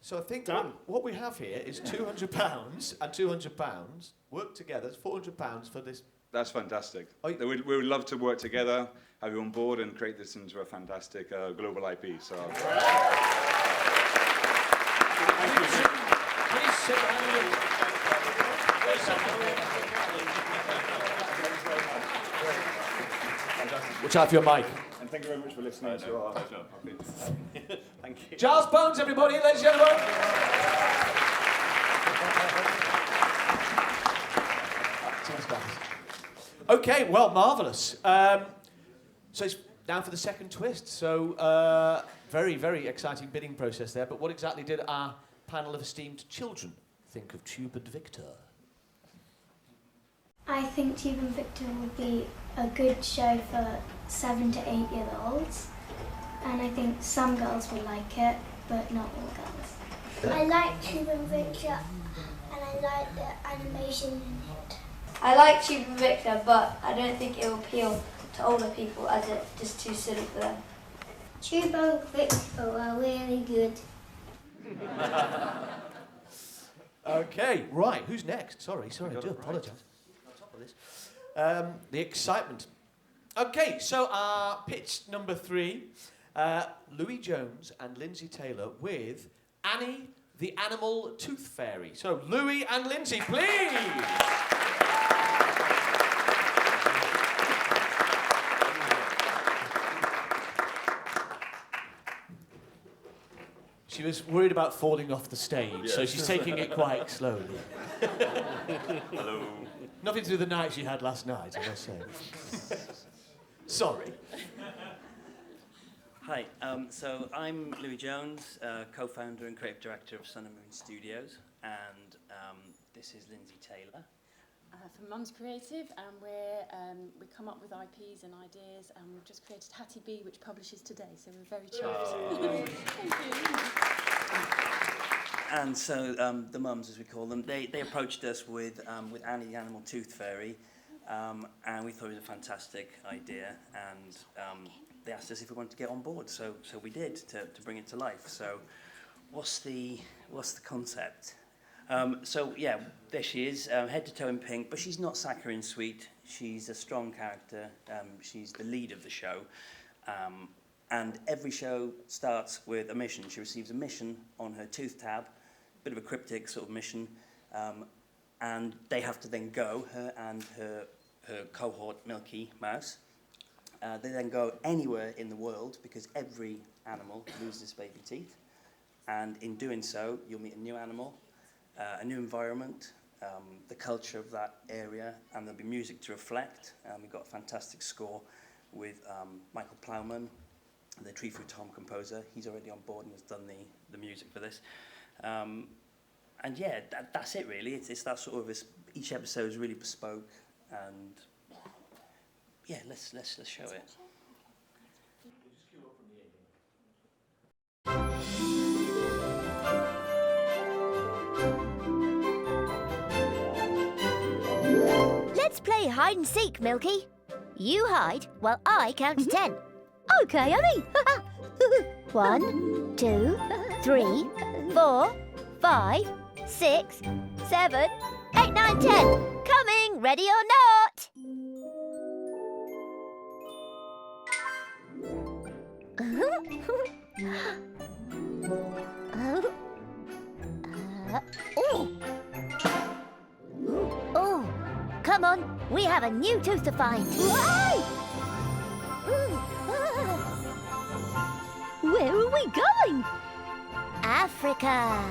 [SPEAKER 1] So I think what we have here is £200 and £200 work together. It's £400 for this.
[SPEAKER 12] That's fantastic. We would love to work together, have you on board, and create this into a fantastic global IP. So.
[SPEAKER 1] Please sit down. Watch out for your mic.
[SPEAKER 12] And thank you very much for listening to our...
[SPEAKER 7] Thank you.
[SPEAKER 1] Giles Bones, everybody, ladies and gentlemen. Cheers, guys. Okay, well, marvellous. So it's down for the second twist. So very, very exciting bidding process there. But what exactly did our panel of esteemed children think of Tube and Victor?
[SPEAKER 11] I think Tube and Victor would be a good show for 7 to 8 year olds, and I think some girls will like it, but not all girls.
[SPEAKER 3] I like Tube and Victor, and I like the animation in it.
[SPEAKER 15] I like Tube and Victor, but I don't think it will appeal to older people as it's just too silly for them.
[SPEAKER 3] Tube and Victor are really good.
[SPEAKER 1] Okay, right, who's next? Sorry, I do apologise. On top of this. The excitement. Okay, so our pitch number 3, Louis Jones and Lindsay Taylor with Annie the Animal Tooth Fairy. So, Louis and Lindsay, please! She was worried about falling off the stage, so she's taking it quite slowly.
[SPEAKER 9] Hello.
[SPEAKER 1] Nothing to do with the night she had last night, I must say. Sorry.
[SPEAKER 16] Hi, so I'm Louis Jones, co-founder and creative director of Sun and Moon Studios, and this is Lindsay Taylor.
[SPEAKER 17] From Mum's Creative, and we come up with IPs and ideas, and we've just created Hattie B, which publishes today, so we're very chuffed. Thank you.
[SPEAKER 16] And so the mums, as we call them, they approached us with Annie the Animal Tooth Fairy, and we thought it was a fantastic idea, and they asked us if we wanted to get on board, so we did to bring it to life. So what's the concept? So yeah, there she is, head to toe in pink, but she's not saccharine sweet. She's a strong character. She's the lead of the show. And every show starts with a mission. She receives a mission on her tooth tab, bit of a cryptic sort of mission, and they have to then go, her and her cohort, Milky Mouse. They then go anywhere in the world, because every animal loses baby teeth. And in doing so, you'll meet a new animal, a new environment, the culture of that area, and there'll be music to reflect. We've got a fantastic score with Michael Plowman, the Tree Fruit Tom composer. He's already on board and has done the music for this. And yeah, that's it really. It's that sort of, each episode is really bespoke, and yeah, let's show it.
[SPEAKER 13] Let's play hide and seek, Milky. You hide while I count to 10. Okay, honey. 1, 2, 3, 4, 5, 6, 7, 8, 9, 10. Coming, ready or not? Oh, come on, we have a new tooth to find. Where are we going? Africa.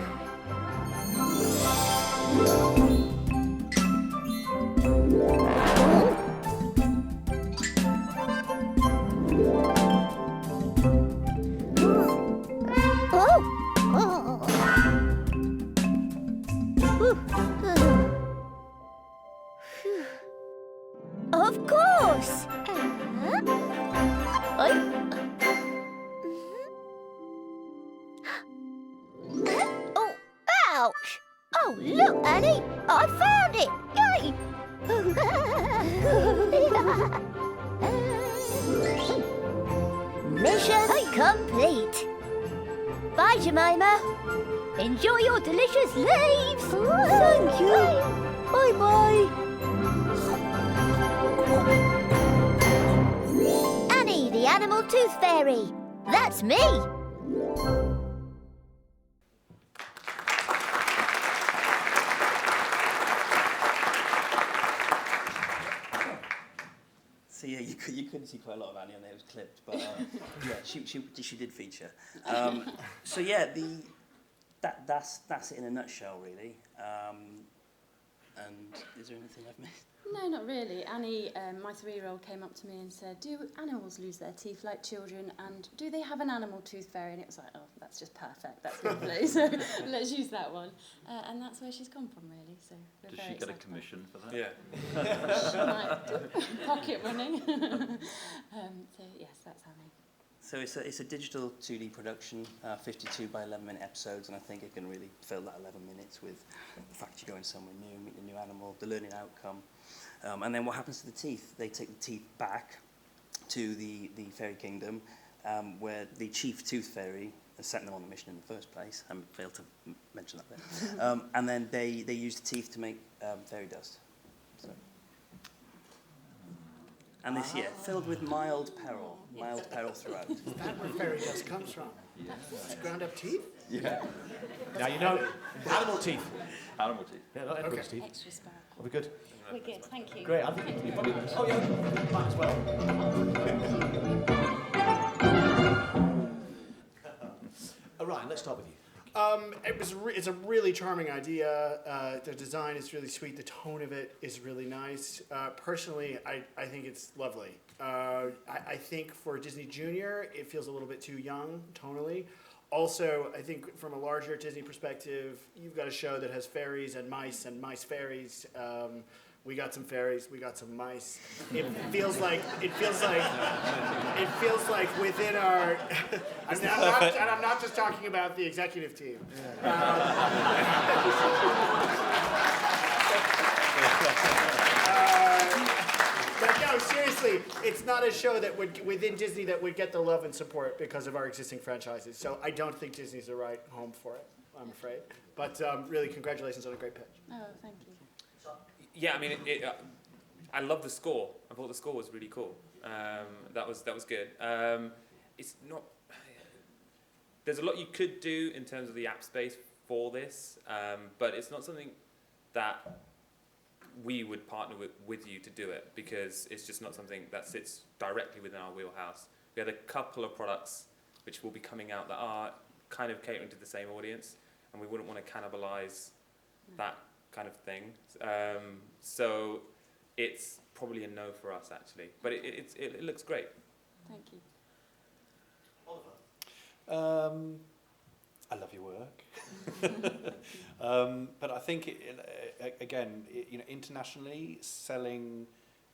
[SPEAKER 13] Of course! Oh, ouch! Oh, look, Annie! I found it! Yay! Mission complete! Bye, Jemima! Enjoy your delicious leaves! Thank you! Bye-bye! Annie, the animal tooth fairy. That's me.
[SPEAKER 16] So yeah, you couldn't see quite a lot of Annie on there. It was clipped, but yeah, she did feature. So yeah, that's it in a nutshell, really. And is there anything I've missed?
[SPEAKER 17] No, not really. Annie, my 3-year-old, came up to me and said, do animals lose their teeth like children, and do they have an animal tooth fairy? And it was like, oh, that's just perfect, that's lovely, so let's use that one. And that's where she's come from, really, so we're
[SPEAKER 9] Does
[SPEAKER 17] very
[SPEAKER 9] she get a
[SPEAKER 17] excited.
[SPEAKER 9] commission for that?
[SPEAKER 10] Yeah.
[SPEAKER 17] She might do. Pocket money. So yes, that's Annie.
[SPEAKER 16] So it's a digital 2D production, 52 by 11-minute episodes, and I think it can really fill that 11 minutes with the fact you're going somewhere new, meet a new animal, the learning outcome. And then what happens to the teeth? They take the teeth back to the fairy kingdom, where the chief tooth fairy has sent them on the mission in the first place. I failed to mention that bit. And then they use the teeth to make fairy dust. So. And this year, filled with mild peril throughout.
[SPEAKER 8] Is that where fairy dust comes from?
[SPEAKER 9] Yeah.
[SPEAKER 8] It's ground up teeth?
[SPEAKER 9] Yeah.
[SPEAKER 1] Now you know, animal teeth.
[SPEAKER 9] Animal teeth.
[SPEAKER 1] Yeah, not anybody's teeth.
[SPEAKER 17] Extra sparkle.
[SPEAKER 1] Are we good?
[SPEAKER 17] We're good, thank you.
[SPEAKER 1] Great, I think you probably... Oh yeah, might as well. Ryan, let's start with you.
[SPEAKER 8] It's a really charming idea. The design is really sweet. The tone of it is really nice. Personally, I think it's lovely. I think for Disney Junior, it feels a little bit too young tonally. Also, I think from a larger Disney perspective, you've got a show that has fairies and mice fairies. We got some fairies, we got some mice. It feels like within our. I'm not just talking about the executive team. But no, seriously, it's not a show that would, within Disney, that would get the love and support because of our existing franchises. So I don't think Disney's the right home for it, I'm afraid. But really, congratulations on a great pitch.
[SPEAKER 17] Oh, thank you.
[SPEAKER 10] Yeah, I mean, I love the score. I thought the score was really cool. That was good. It's not. There's a lot you could do in terms of the app space for this, but it's not something that we would partner with you to do it, because it's just not something that sits directly within our wheelhouse. We had a couple of products which will be coming out that are kind of catering to the same audience, and we wouldn't want to cannibalize that kind of thing. So it's probably a no for us, actually. But it looks great.
[SPEAKER 17] Thank you.
[SPEAKER 7] Oliver? I love your work. But I think, again, internationally, selling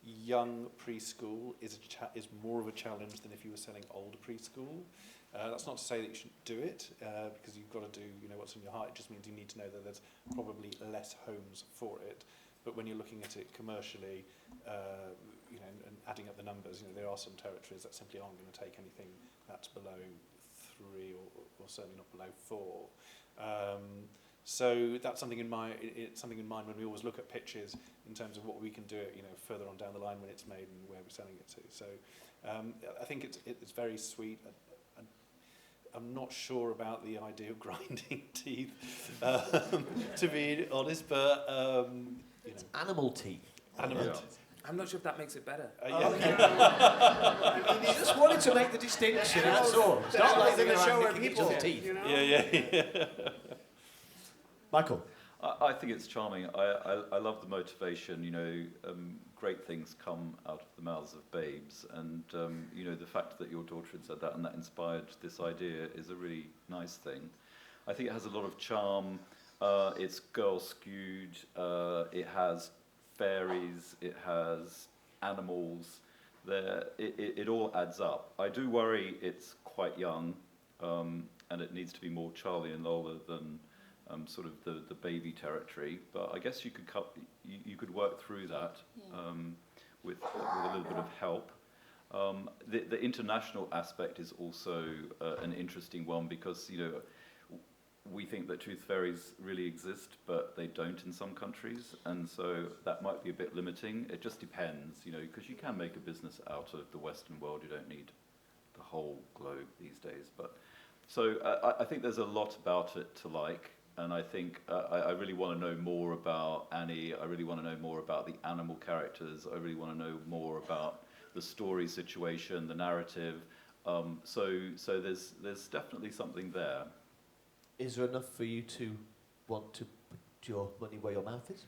[SPEAKER 7] young preschool is more of a challenge than if you were selling older preschool. That's not to say that you shouldn't do it, because you've got to do what's in your heart. It just means you need to know that there's probably less homes for it. But when you're looking at it commercially, and adding up the numbers, there are some territories that simply aren't going to take anything that's below 3 or certainly not below 4. So that's something in mind. It's something in mind when we always look at pitches in terms of what we can do it, further on down the line when it's made and where we're selling it to. So I think it's very sweet. I'm not sure about the idea of grinding teeth, to be honest, but
[SPEAKER 1] it's animal teeth.
[SPEAKER 10] Animal teeth. I'm not sure if that makes it better.
[SPEAKER 1] You just wanted to make the distinction, that's all. It's not like they're
[SPEAKER 8] show where
[SPEAKER 1] nicking each
[SPEAKER 8] people,
[SPEAKER 1] other's teeth.
[SPEAKER 7] Yeah.
[SPEAKER 1] Michael?
[SPEAKER 9] I think it's charming. I love the motivation. Great things come out of the mouths of babes, and the fact that your daughter had said that and that inspired this idea is a really nice thing. I think it has a lot of charm. It's girl skewed. It has fairies. It has animals. It all adds up. I do worry it's quite young, and it needs to be more Charlie and Lola than sort of the baby territory, but I guess you could work through that with a little bit of help. The international aspect is also an interesting one because we think that tooth fairies really exist, but they don't in some countries, and so that might be a bit limiting. It just depends, because you can make a business out of the Western world. You don't need the whole globe these days, but so I think there's a lot about it to like. And I think I really want to know more about Annie. I really want to know more about the animal characters. I really want to know more about the story situation, the narrative. So there's definitely something there.
[SPEAKER 1] Is there enough for you to want to put your money where your mouth is?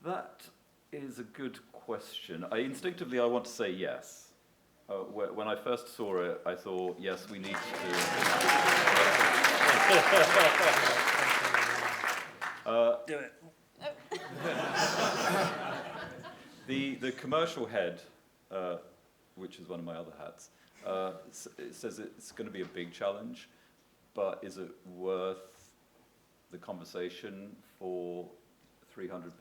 [SPEAKER 9] That is a good question. Instinctively, I want to say yes. When I first saw it, I thought, yes, we need to
[SPEAKER 16] do it.
[SPEAKER 9] The commercial head, which is one of my other hats, it says it's going to be a big challenge, but is it worth the conversation for £300?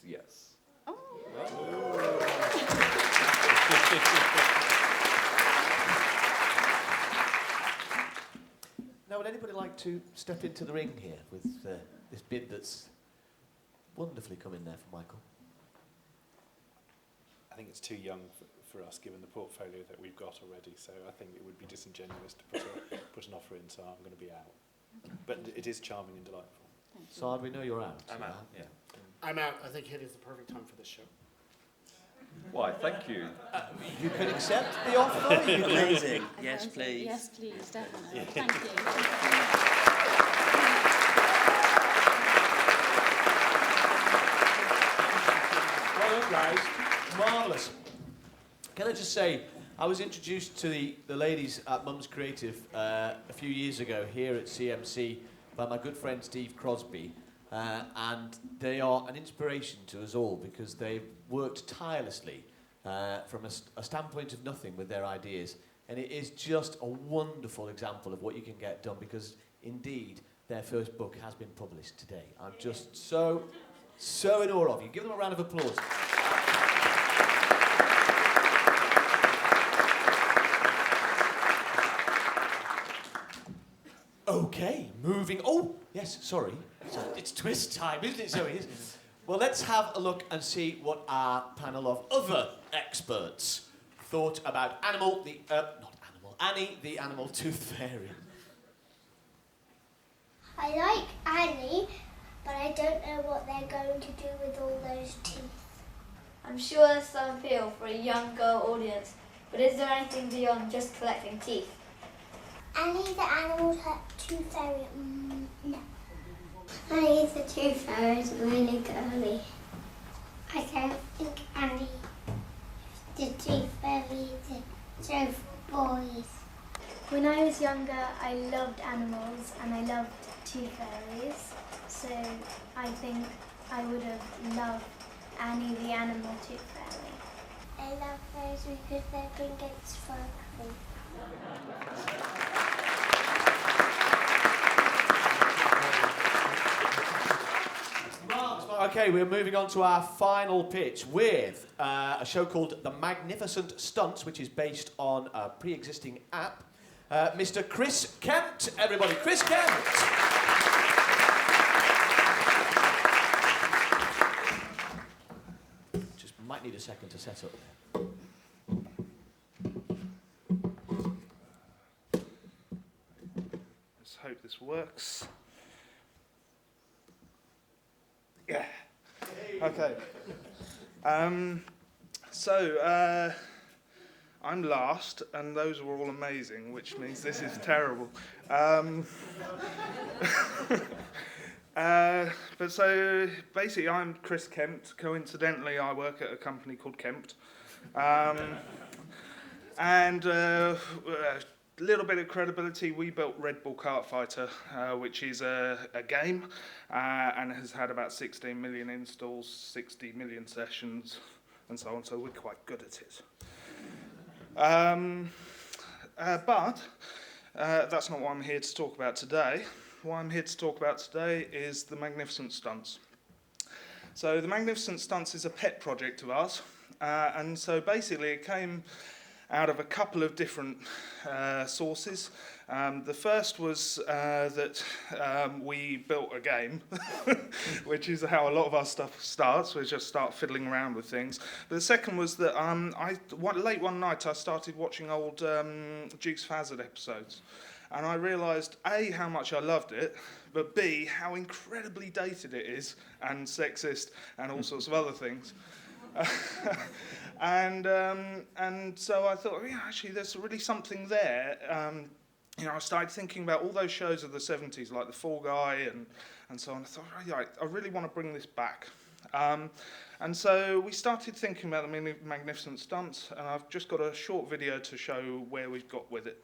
[SPEAKER 9] Yes.
[SPEAKER 1] Now, would anybody like to step into the ring here with this bid that's wonderfully come in there for Michael?
[SPEAKER 7] I think it's too young for us, given the portfolio that we've got already. So I think it would be disingenuous to put an offer in. So I'm going to be out. But it is charming and delightful.
[SPEAKER 1] So we know you're out.
[SPEAKER 10] I'm out.
[SPEAKER 1] Yeah.
[SPEAKER 8] I'm out. I think it is the perfect time for this show.
[SPEAKER 9] Why, thank you.
[SPEAKER 1] You can accept the offer.
[SPEAKER 16] Amazing. Yes, please.
[SPEAKER 17] Yes, please, definitely. Thank you.
[SPEAKER 1] Well done, guys. Marvellous. Can I just say, I was introduced to the ladies at Mum's Creative a few years ago here at CMC by my good friend Steve Crosby. And they are an inspiration to us all because they've worked tirelessly from a standpoint of nothing with their ideas. And it is just a wonderful example of what you can get done because, indeed, their first book has been published today. I'm just so in awe of you. Give them a round of applause. Okay, moving. Oh, yes, sorry. It's twist time, isn't it? So it is. Well, let's have a look and see what our panel of other experts thought about Annie, the animal tooth fairy.
[SPEAKER 3] I like Annie, but I don't know what they're going to do with all those teeth.
[SPEAKER 15] I'm sure there's some appeal for a young girl audience, but is there anything beyond just collecting teeth?
[SPEAKER 3] Annie the animal tooth fairy, no. Annie the tooth fairy is really girly. I don't think Annie the tooth fairy is a show for boys.
[SPEAKER 11] When I was younger, I loved animals and I loved tooth fairies. So I think I would have loved Annie the Animal Tooth Fairy.
[SPEAKER 3] I love fairies because they bring it sparkly.
[SPEAKER 1] Okay, we're moving on to our final pitch with a show called The Magnificent Stunts, which is based on a pre-existing app. Mr. Chris Kent, everybody, Chris Kent! Just might need a second to set up.
[SPEAKER 18] Let's hope this works. Yeah. Okay. I'm last, and those were all amazing, which means this is terrible. But so basically, I'm Chris Kempt. Coincidentally, I work at a company called Kempt. And a little bit of credibility, we built Red Bull Kart Fighter, which is a game, and has had about 16 million installs, 60 million sessions, and so on, so we're quite good at it. But that's not what I'm here to talk about today. What I'm here to talk about today is the Magnificent Stunts. So the Magnificent Stunts is a pet project of ours, and so basically it came out of a couple of different sources. The first was that we built a game, which is how a lot of our stuff starts. We just start fiddling around with things. But the second was that late one night I started watching old Dukes of Hazzard episodes. And I realised, A, how much I loved it, but B, how incredibly dated it is, and sexist, and all sorts of other things. And so I thought, yeah, actually, there's really something there. I started thinking about all those shows of the 70s, like The Fall Guy and so on. I thought, right, I really want to bring this back. And so we started thinking about the Magnificent Stunts, and I've just got a short video to show where we've got with it.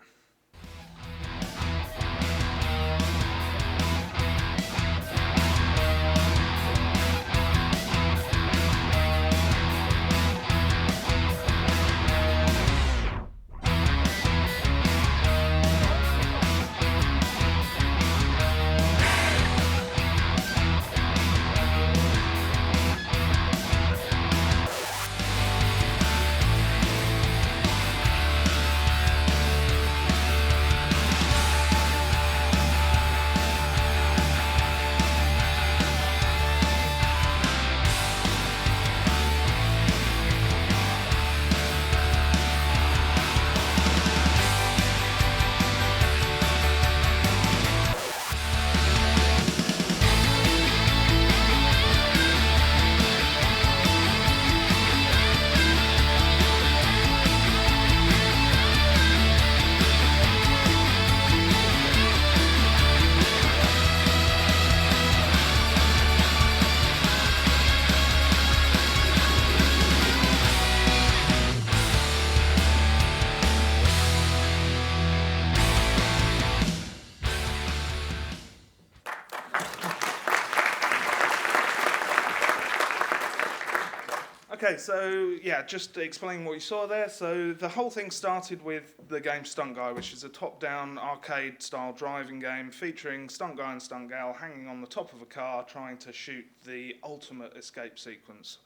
[SPEAKER 18] Okay, so yeah, just to explain what you saw there. So the whole thing started with the game Stunt Guy, which is a top-down arcade-style driving game featuring Stunt Guy and Stunt Gal hanging on the top of a car trying to shoot the ultimate escape sequence.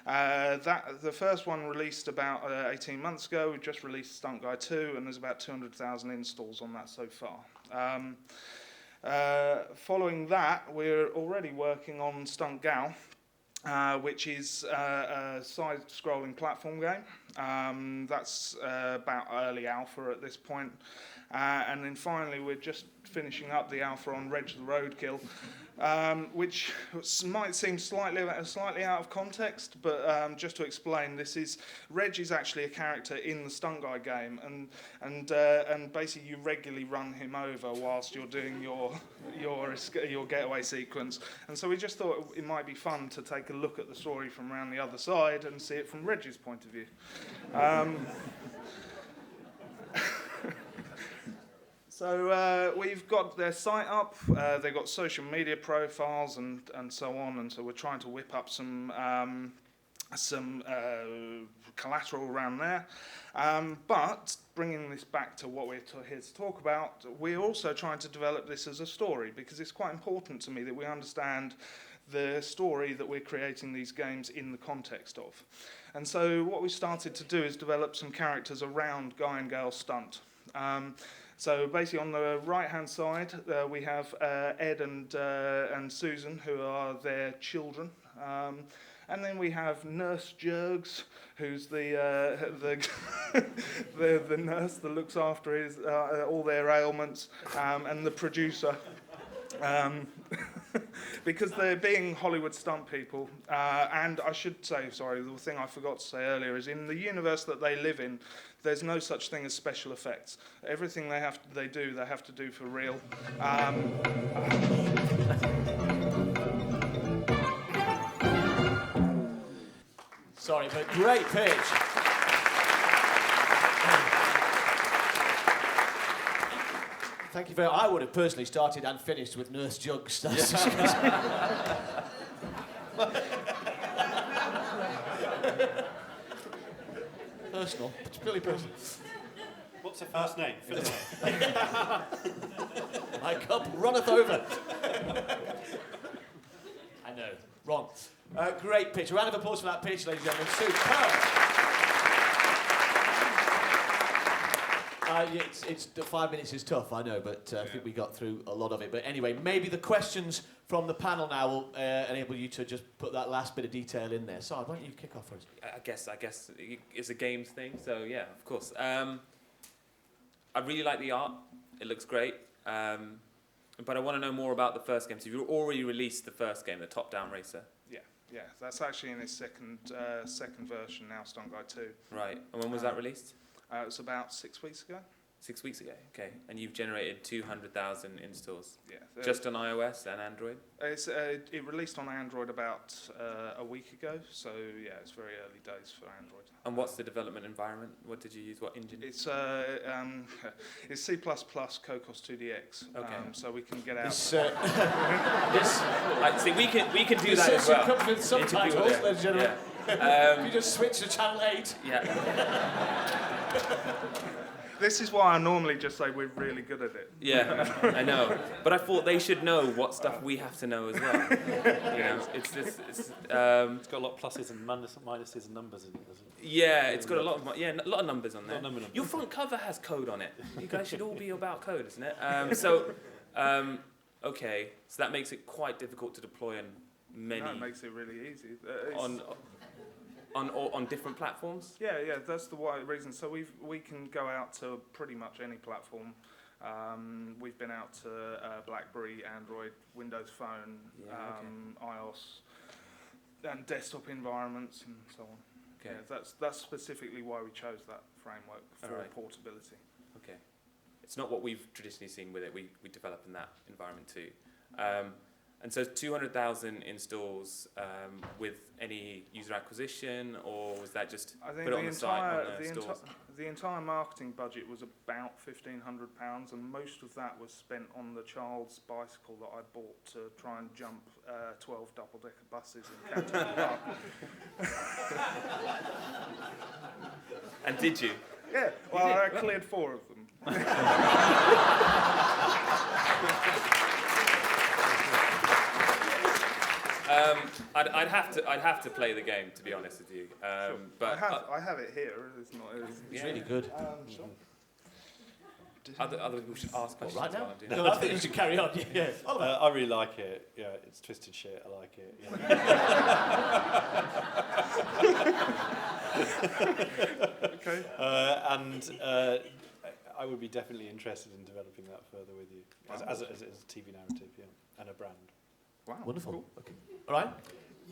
[SPEAKER 18] The first one released about 18 months ago. We just released Stunt Guy 2, and there's about 200,000 installs on that so far. Following that, we're already working on Stunt Gal, which is a side-scrolling platform game. That's about early alpha at this point. And then finally, we're just finishing up the alpha on Reg the Roadkill, which might seem slightly out of context, but just to explain, Reg is actually a character in the Stunt Guy game, and basically you regularly run him over whilst you're doing your getaway sequence. And so we just thought it might be fun to take a look at the story from around the other side and see it from Reg's point of view. So we've got their site up, they've got social media profiles and so on, and so we're trying to whip up some collateral around there. But bringing this back to what we're here to talk about, we're also trying to develop this as a story, because it's quite important to me that we understand the story that we're creating these games in the context of. And so what we started to do is develop some characters around Guy and Gail Stunt. So basically on the right-hand side, we have Ed and Susan, who are their children. And then we have Nurse Jergs, who's the nurse that looks after his, all their ailments, and the producer. Because they're being Hollywood stunt people, and I should say, sorry, the thing I forgot to say earlier is in the universe that they live in, there's no such thing as special effects. Everything they have to do for real.
[SPEAKER 1] Sorry, but great pitch. Thank you very much. I would have personally started and finished with Nurse Jugs. Personal. It's purely personal.
[SPEAKER 7] What's her first name?
[SPEAKER 1] My cup runneth over. I know. Wrong. Great pitch. A round of applause for that pitch, ladies and gentlemen. Superb. It's 5 minutes is tough, I know, but I think we got through a lot of it. But anyway, maybe the questions from the panel now will enable you to just put that last bit of detail in there. So why don't you kick off for us?
[SPEAKER 10] I guess it's a games thing, so yeah, of course. I really like the art. It looks great. But I want to know more about the first game. So you've already released the first game, the top-down racer.
[SPEAKER 18] Yeah, that's actually in its second version now, Stunt Guide 2.
[SPEAKER 10] Right, and when was that released?
[SPEAKER 18] It was about 6 weeks ago.
[SPEAKER 10] 6 weeks ago, okay. And you've generated 200,000 installs?
[SPEAKER 18] Yeah.
[SPEAKER 10] Just on iOS and Android?
[SPEAKER 18] It released on Android about a week ago, so yeah, it's very early days for Android.
[SPEAKER 10] And what's the development environment? What did you use? What engine?
[SPEAKER 18] It's C++ Cocos 2DX, so we can get out.
[SPEAKER 10] See, we can do that as well.
[SPEAKER 1] Comes with subtitles, ladies and gentlemen.
[SPEAKER 10] Yeah.
[SPEAKER 1] If you just switch to channel 8.
[SPEAKER 10] Yeah.
[SPEAKER 18] This is why I normally just say we're really good at it.
[SPEAKER 10] Yeah, I know. But I thought they should know what stuff we have to know as well. You know, it's
[SPEAKER 7] got a lot of pluses and minuses and numbers in it, doesn't it?
[SPEAKER 10] Yeah, it's got a lot of numbers on there. Your front cover has code on it. You guys should all be about code, isn't it? Okay, so that makes it quite difficult to deploy on many.
[SPEAKER 18] No, it makes it really easy.
[SPEAKER 10] On different platforms?
[SPEAKER 18] Yeah, that's the reason. So we can go out to pretty much any platform. We've been out to BlackBerry, Android, Windows Phone, iOS, and desktop environments and so on. Okay. Yeah, that's specifically why we chose that framework for portability.
[SPEAKER 10] Okay. It's not what we've traditionally seen with it. We develop in that environment too. And so 200,000 installs with any user acquisition, or was that just put it on the site on the stores?
[SPEAKER 18] The entire marketing budget was about £1,500, and most of that was spent on the child's bicycle that I bought to try and jump 12 double-decker buses in Canton Park.
[SPEAKER 10] And did you?
[SPEAKER 18] Yeah, well, I cleared 4 of them.
[SPEAKER 10] I'd have to play the game, to be honest with you.
[SPEAKER 18] Sure.
[SPEAKER 10] But
[SPEAKER 18] I have it here.
[SPEAKER 1] It's really good.
[SPEAKER 18] Sure.
[SPEAKER 10] Other people should ask questions.
[SPEAKER 1] Right now?
[SPEAKER 10] While
[SPEAKER 1] No, I think you should carry on. Yeah.
[SPEAKER 7] I really like it. Yeah, it's twisted shit. I like it. Yeah.
[SPEAKER 18] Okay.
[SPEAKER 7] I would be definitely interested in developing that further with you as a TV narrative, and a brand.
[SPEAKER 18] Wow.
[SPEAKER 1] Wonderful.
[SPEAKER 18] Cool.
[SPEAKER 1] Okay. All right.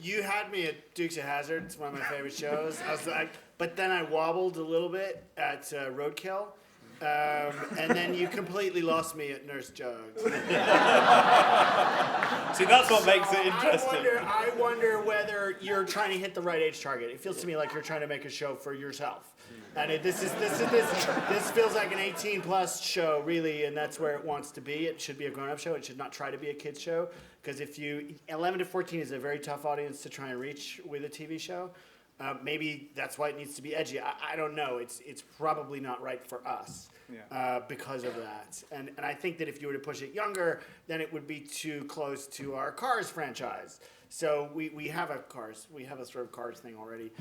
[SPEAKER 8] You had me at Dukes of Hazzard. It's one of my favorite shows. I was like, but then I wobbled a little bit at Roadkill. And then you completely lost me at Nurse Jugs.
[SPEAKER 7] See, that's what makes it interesting.
[SPEAKER 8] I wonder whether you're trying to hit the right age target. It feels to me like you're trying to make a show for yourself. And this feels like an 18+ show, really, and that's where it wants to be. It should be a grown-up show. It should not try to be a kids show, because 11 to 14 is a very tough audience to try and reach with a TV show. Maybe that's why it needs to be edgy. I don't know. It's probably not right for us because of that. And I think that if you were to push it younger, then it would be too close to our Cars franchise. So we have a Cars. We have a sort of Cars thing already.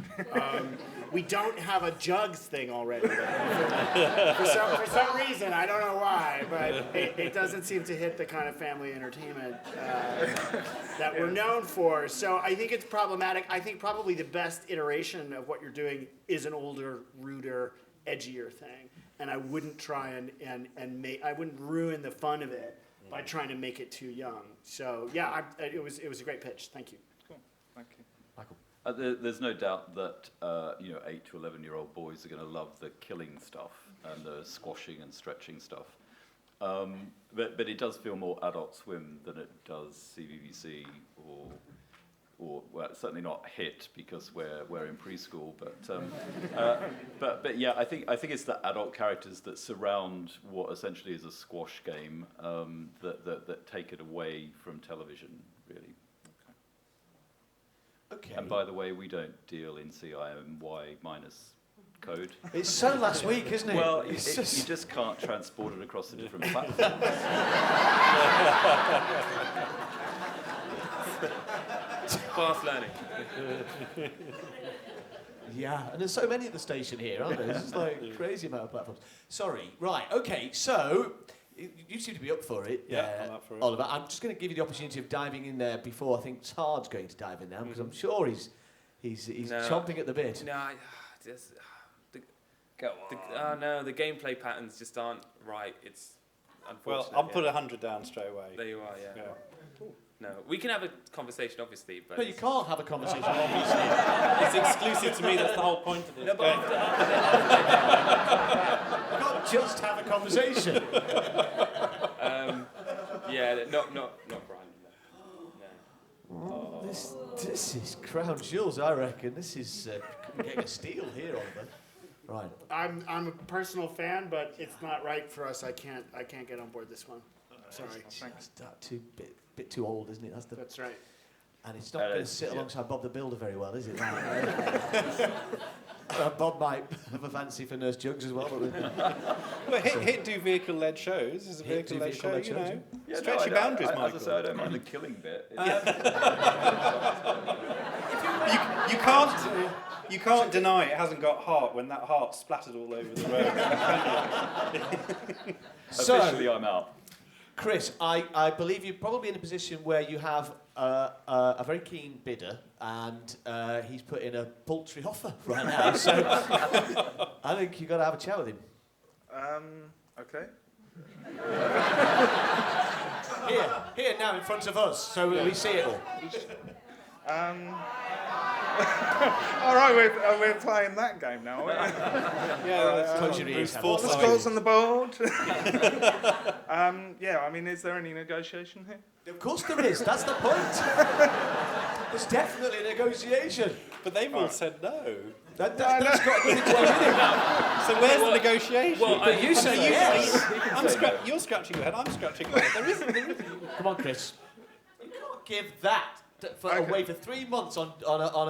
[SPEAKER 8] We don't have a Jugs thing already. For some reason, I don't know why, but it doesn't seem to hit the kind of family entertainment that we're known for. So I think it's problematic. I think probably the best iteration of what you're doing is an older, ruder, edgier thing. And I wouldn't try I wouldn't ruin the fun of it by trying to make it too young. So yeah, it was a great pitch. Thank you.
[SPEAKER 18] Cool. Thank you.
[SPEAKER 1] Michael.
[SPEAKER 9] There's no doubt that 8 to 11-year-old boys are going to love the killing stuff and the squashing and stretching stuff. But it does feel more Adult Swim than it does CBBC or well, certainly not HIT because we're in preschool. But yeah, I think it's the adult characters that surround what essentially is a squash game that take it away from television, really.
[SPEAKER 1] Okay.
[SPEAKER 9] And by the way, we don't deal in CMY minus code.
[SPEAKER 1] It's so last week, isn't it?
[SPEAKER 9] Well, you just can't transport it across the different platforms.
[SPEAKER 10] Fast learning.
[SPEAKER 1] Yeah, and there's so many at the station here, aren't there? It's just like crazy amount of platforms. Sorry, right, okay, so you seem to be up for it.
[SPEAKER 7] Yeah, I'm up for it.
[SPEAKER 1] Oliver, I'm just going to give you the opportunity of diving in there before I think Todd's going to dive in now, because I'm sure he's chomping at the bit.
[SPEAKER 10] No, the gameplay patterns just aren't right. It's unfortunate.
[SPEAKER 7] Well, I'll put 100 down straight away.
[SPEAKER 10] There you are, yeah. No, we can have a conversation, obviously, but...
[SPEAKER 1] No, you can't have a conversation, obviously.
[SPEAKER 7] It's exclusive to me, that's the whole point of this.
[SPEAKER 10] No, but
[SPEAKER 1] you can't just have a conversation.
[SPEAKER 10] Yeah, not Brian.
[SPEAKER 1] No. This is crown jewels, I reckon. This is getting a steal here, Oliver. Right.
[SPEAKER 8] I'm a personal fan, but it's not right for us. I can't get on board this one. Sorry.
[SPEAKER 1] Thanks. Bit too old, isn't it?
[SPEAKER 8] That's right.
[SPEAKER 1] And it's not going to sit alongside Bob the Builder very well, is it? Bob might have a fancy for Nurse Jugs as well.
[SPEAKER 7] Well, HIT do vehicle-led shows. It's a vehicle-led show, you know.
[SPEAKER 9] Yeah,
[SPEAKER 7] Stretch your boundaries, Michael.
[SPEAKER 9] As I say, I don't mind the killing bit.
[SPEAKER 7] You can't deny it hasn't got heart when that heart splattered all over the road.
[SPEAKER 9] Officially, I'm out.
[SPEAKER 1] Chris, I believe you're probably in a position where you have a very keen bidder, and he's put in a paltry offer right now. So I think you've got to have a chat with him.
[SPEAKER 18] Okay.
[SPEAKER 1] Here now in front of us, so we see it all.
[SPEAKER 18] All right, we're playing that game now, aren't we?
[SPEAKER 1] Yeah, close your ears.
[SPEAKER 18] The scores on the board. Yeah, I mean, is there any negotiation here?
[SPEAKER 1] Of course there is. That's the point. There's definitely a negotiation.
[SPEAKER 7] But they've all said no.
[SPEAKER 1] That's got nothing to do with it.
[SPEAKER 7] So where's the negotiation?
[SPEAKER 1] Well, you say yes.
[SPEAKER 7] You're scratching your head. I'm scratching my head. There isn't.
[SPEAKER 1] Come on, Chris. You can't give that away for 3 months on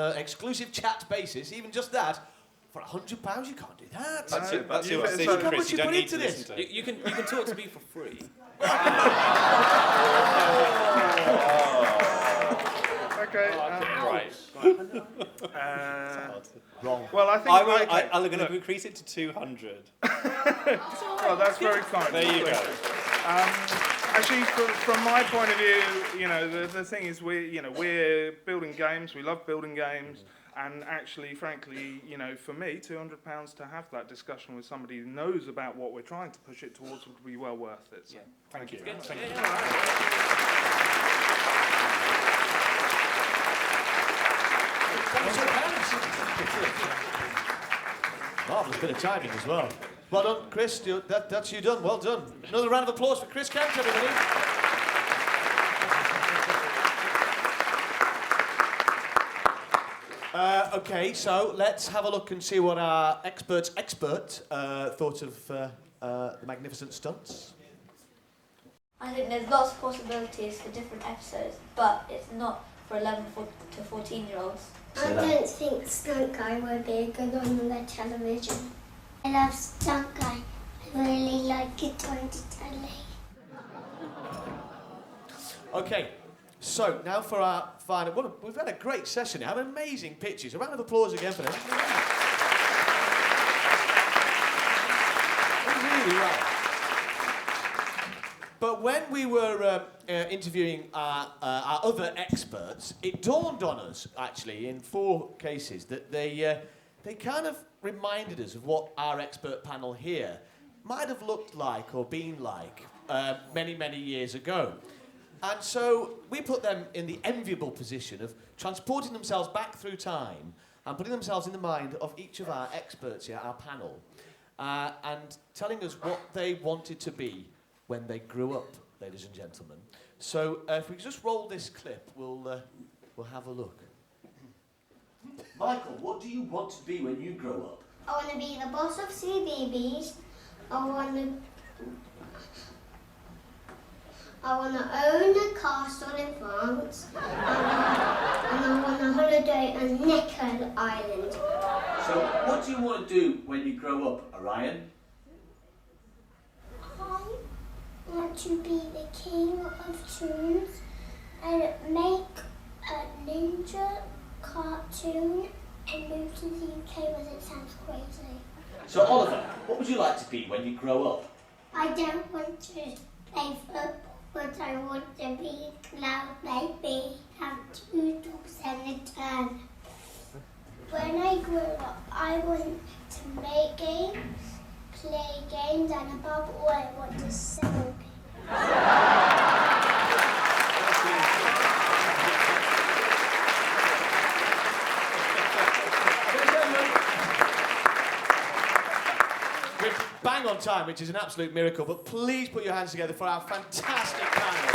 [SPEAKER 1] an exclusive chat basis. Even just that. For £100, you can't do that.
[SPEAKER 7] That's your decision, Chris. You don't need to listen to it.
[SPEAKER 10] You can talk to me for free.
[SPEAKER 18] Okay.
[SPEAKER 10] Right.
[SPEAKER 1] Wrong.
[SPEAKER 18] Well, I think
[SPEAKER 7] I'm going to increase it to 200.
[SPEAKER 18] Well, that's very kind.
[SPEAKER 7] There you go.
[SPEAKER 18] Actually, from my point of view, you know, the thing is, we're building games. We love building games, and actually, frankly, you know, for me, £200 to have that discussion with somebody who knows about what we're trying to push it towards would be well worth it. So, thank you.
[SPEAKER 7] Thank you.
[SPEAKER 1] Marvellous bit of timing as well. Well done, Chris. That's you done. Well done. Another round of applause for Chris Kent, everybody. Okay, so let's have a look and see what our expert thought of the Magnificent Stunts.
[SPEAKER 15] I think there's lots of possibilities for different episodes, but it's not for 11 to 14-year-olds.
[SPEAKER 3] I don't think Stunt Guy would be a good one on the television. I love Stunt Guy. I really like it on the telly.
[SPEAKER 1] Okay, so now for our final. We've had a great session now. Amazing pitches. A round of applause again for them. Really well. But when we were interviewing our other experts, it dawned on us, actually, in 4 cases, that they kind of reminded us of what our expert panel here might have looked like or been like many, many years ago. And so we put them in the enviable position of transporting themselves back through time and putting themselves in the mind of each of our experts here, our panel, and telling us what they wanted to be when they grew up, ladies and gentlemen. So if we just roll this clip, we'll have a look. Michael, what do you want to be when you grow up?
[SPEAKER 3] I want to be the boss of CBeebies. I want to own a castle in France. And I want to holiday on Necker Island.
[SPEAKER 1] So what do you want to do when you grow up, Orion?
[SPEAKER 3] I want to be the king of tunes and make a ninja cartoon and move to the UK because it sounds crazy.
[SPEAKER 1] So Oliver, what would you like to be when you grow up?
[SPEAKER 3] I don't want to play football, but I want to be Cloud Baby, have 2 dogs and a turn. When I grow up, I want to make games, play games, and above all, I want to sell people. Bang on time, which is an absolute miracle, but please put your hands together for our fantastic panel.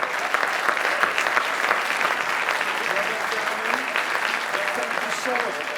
[SPEAKER 3] Thank you so much.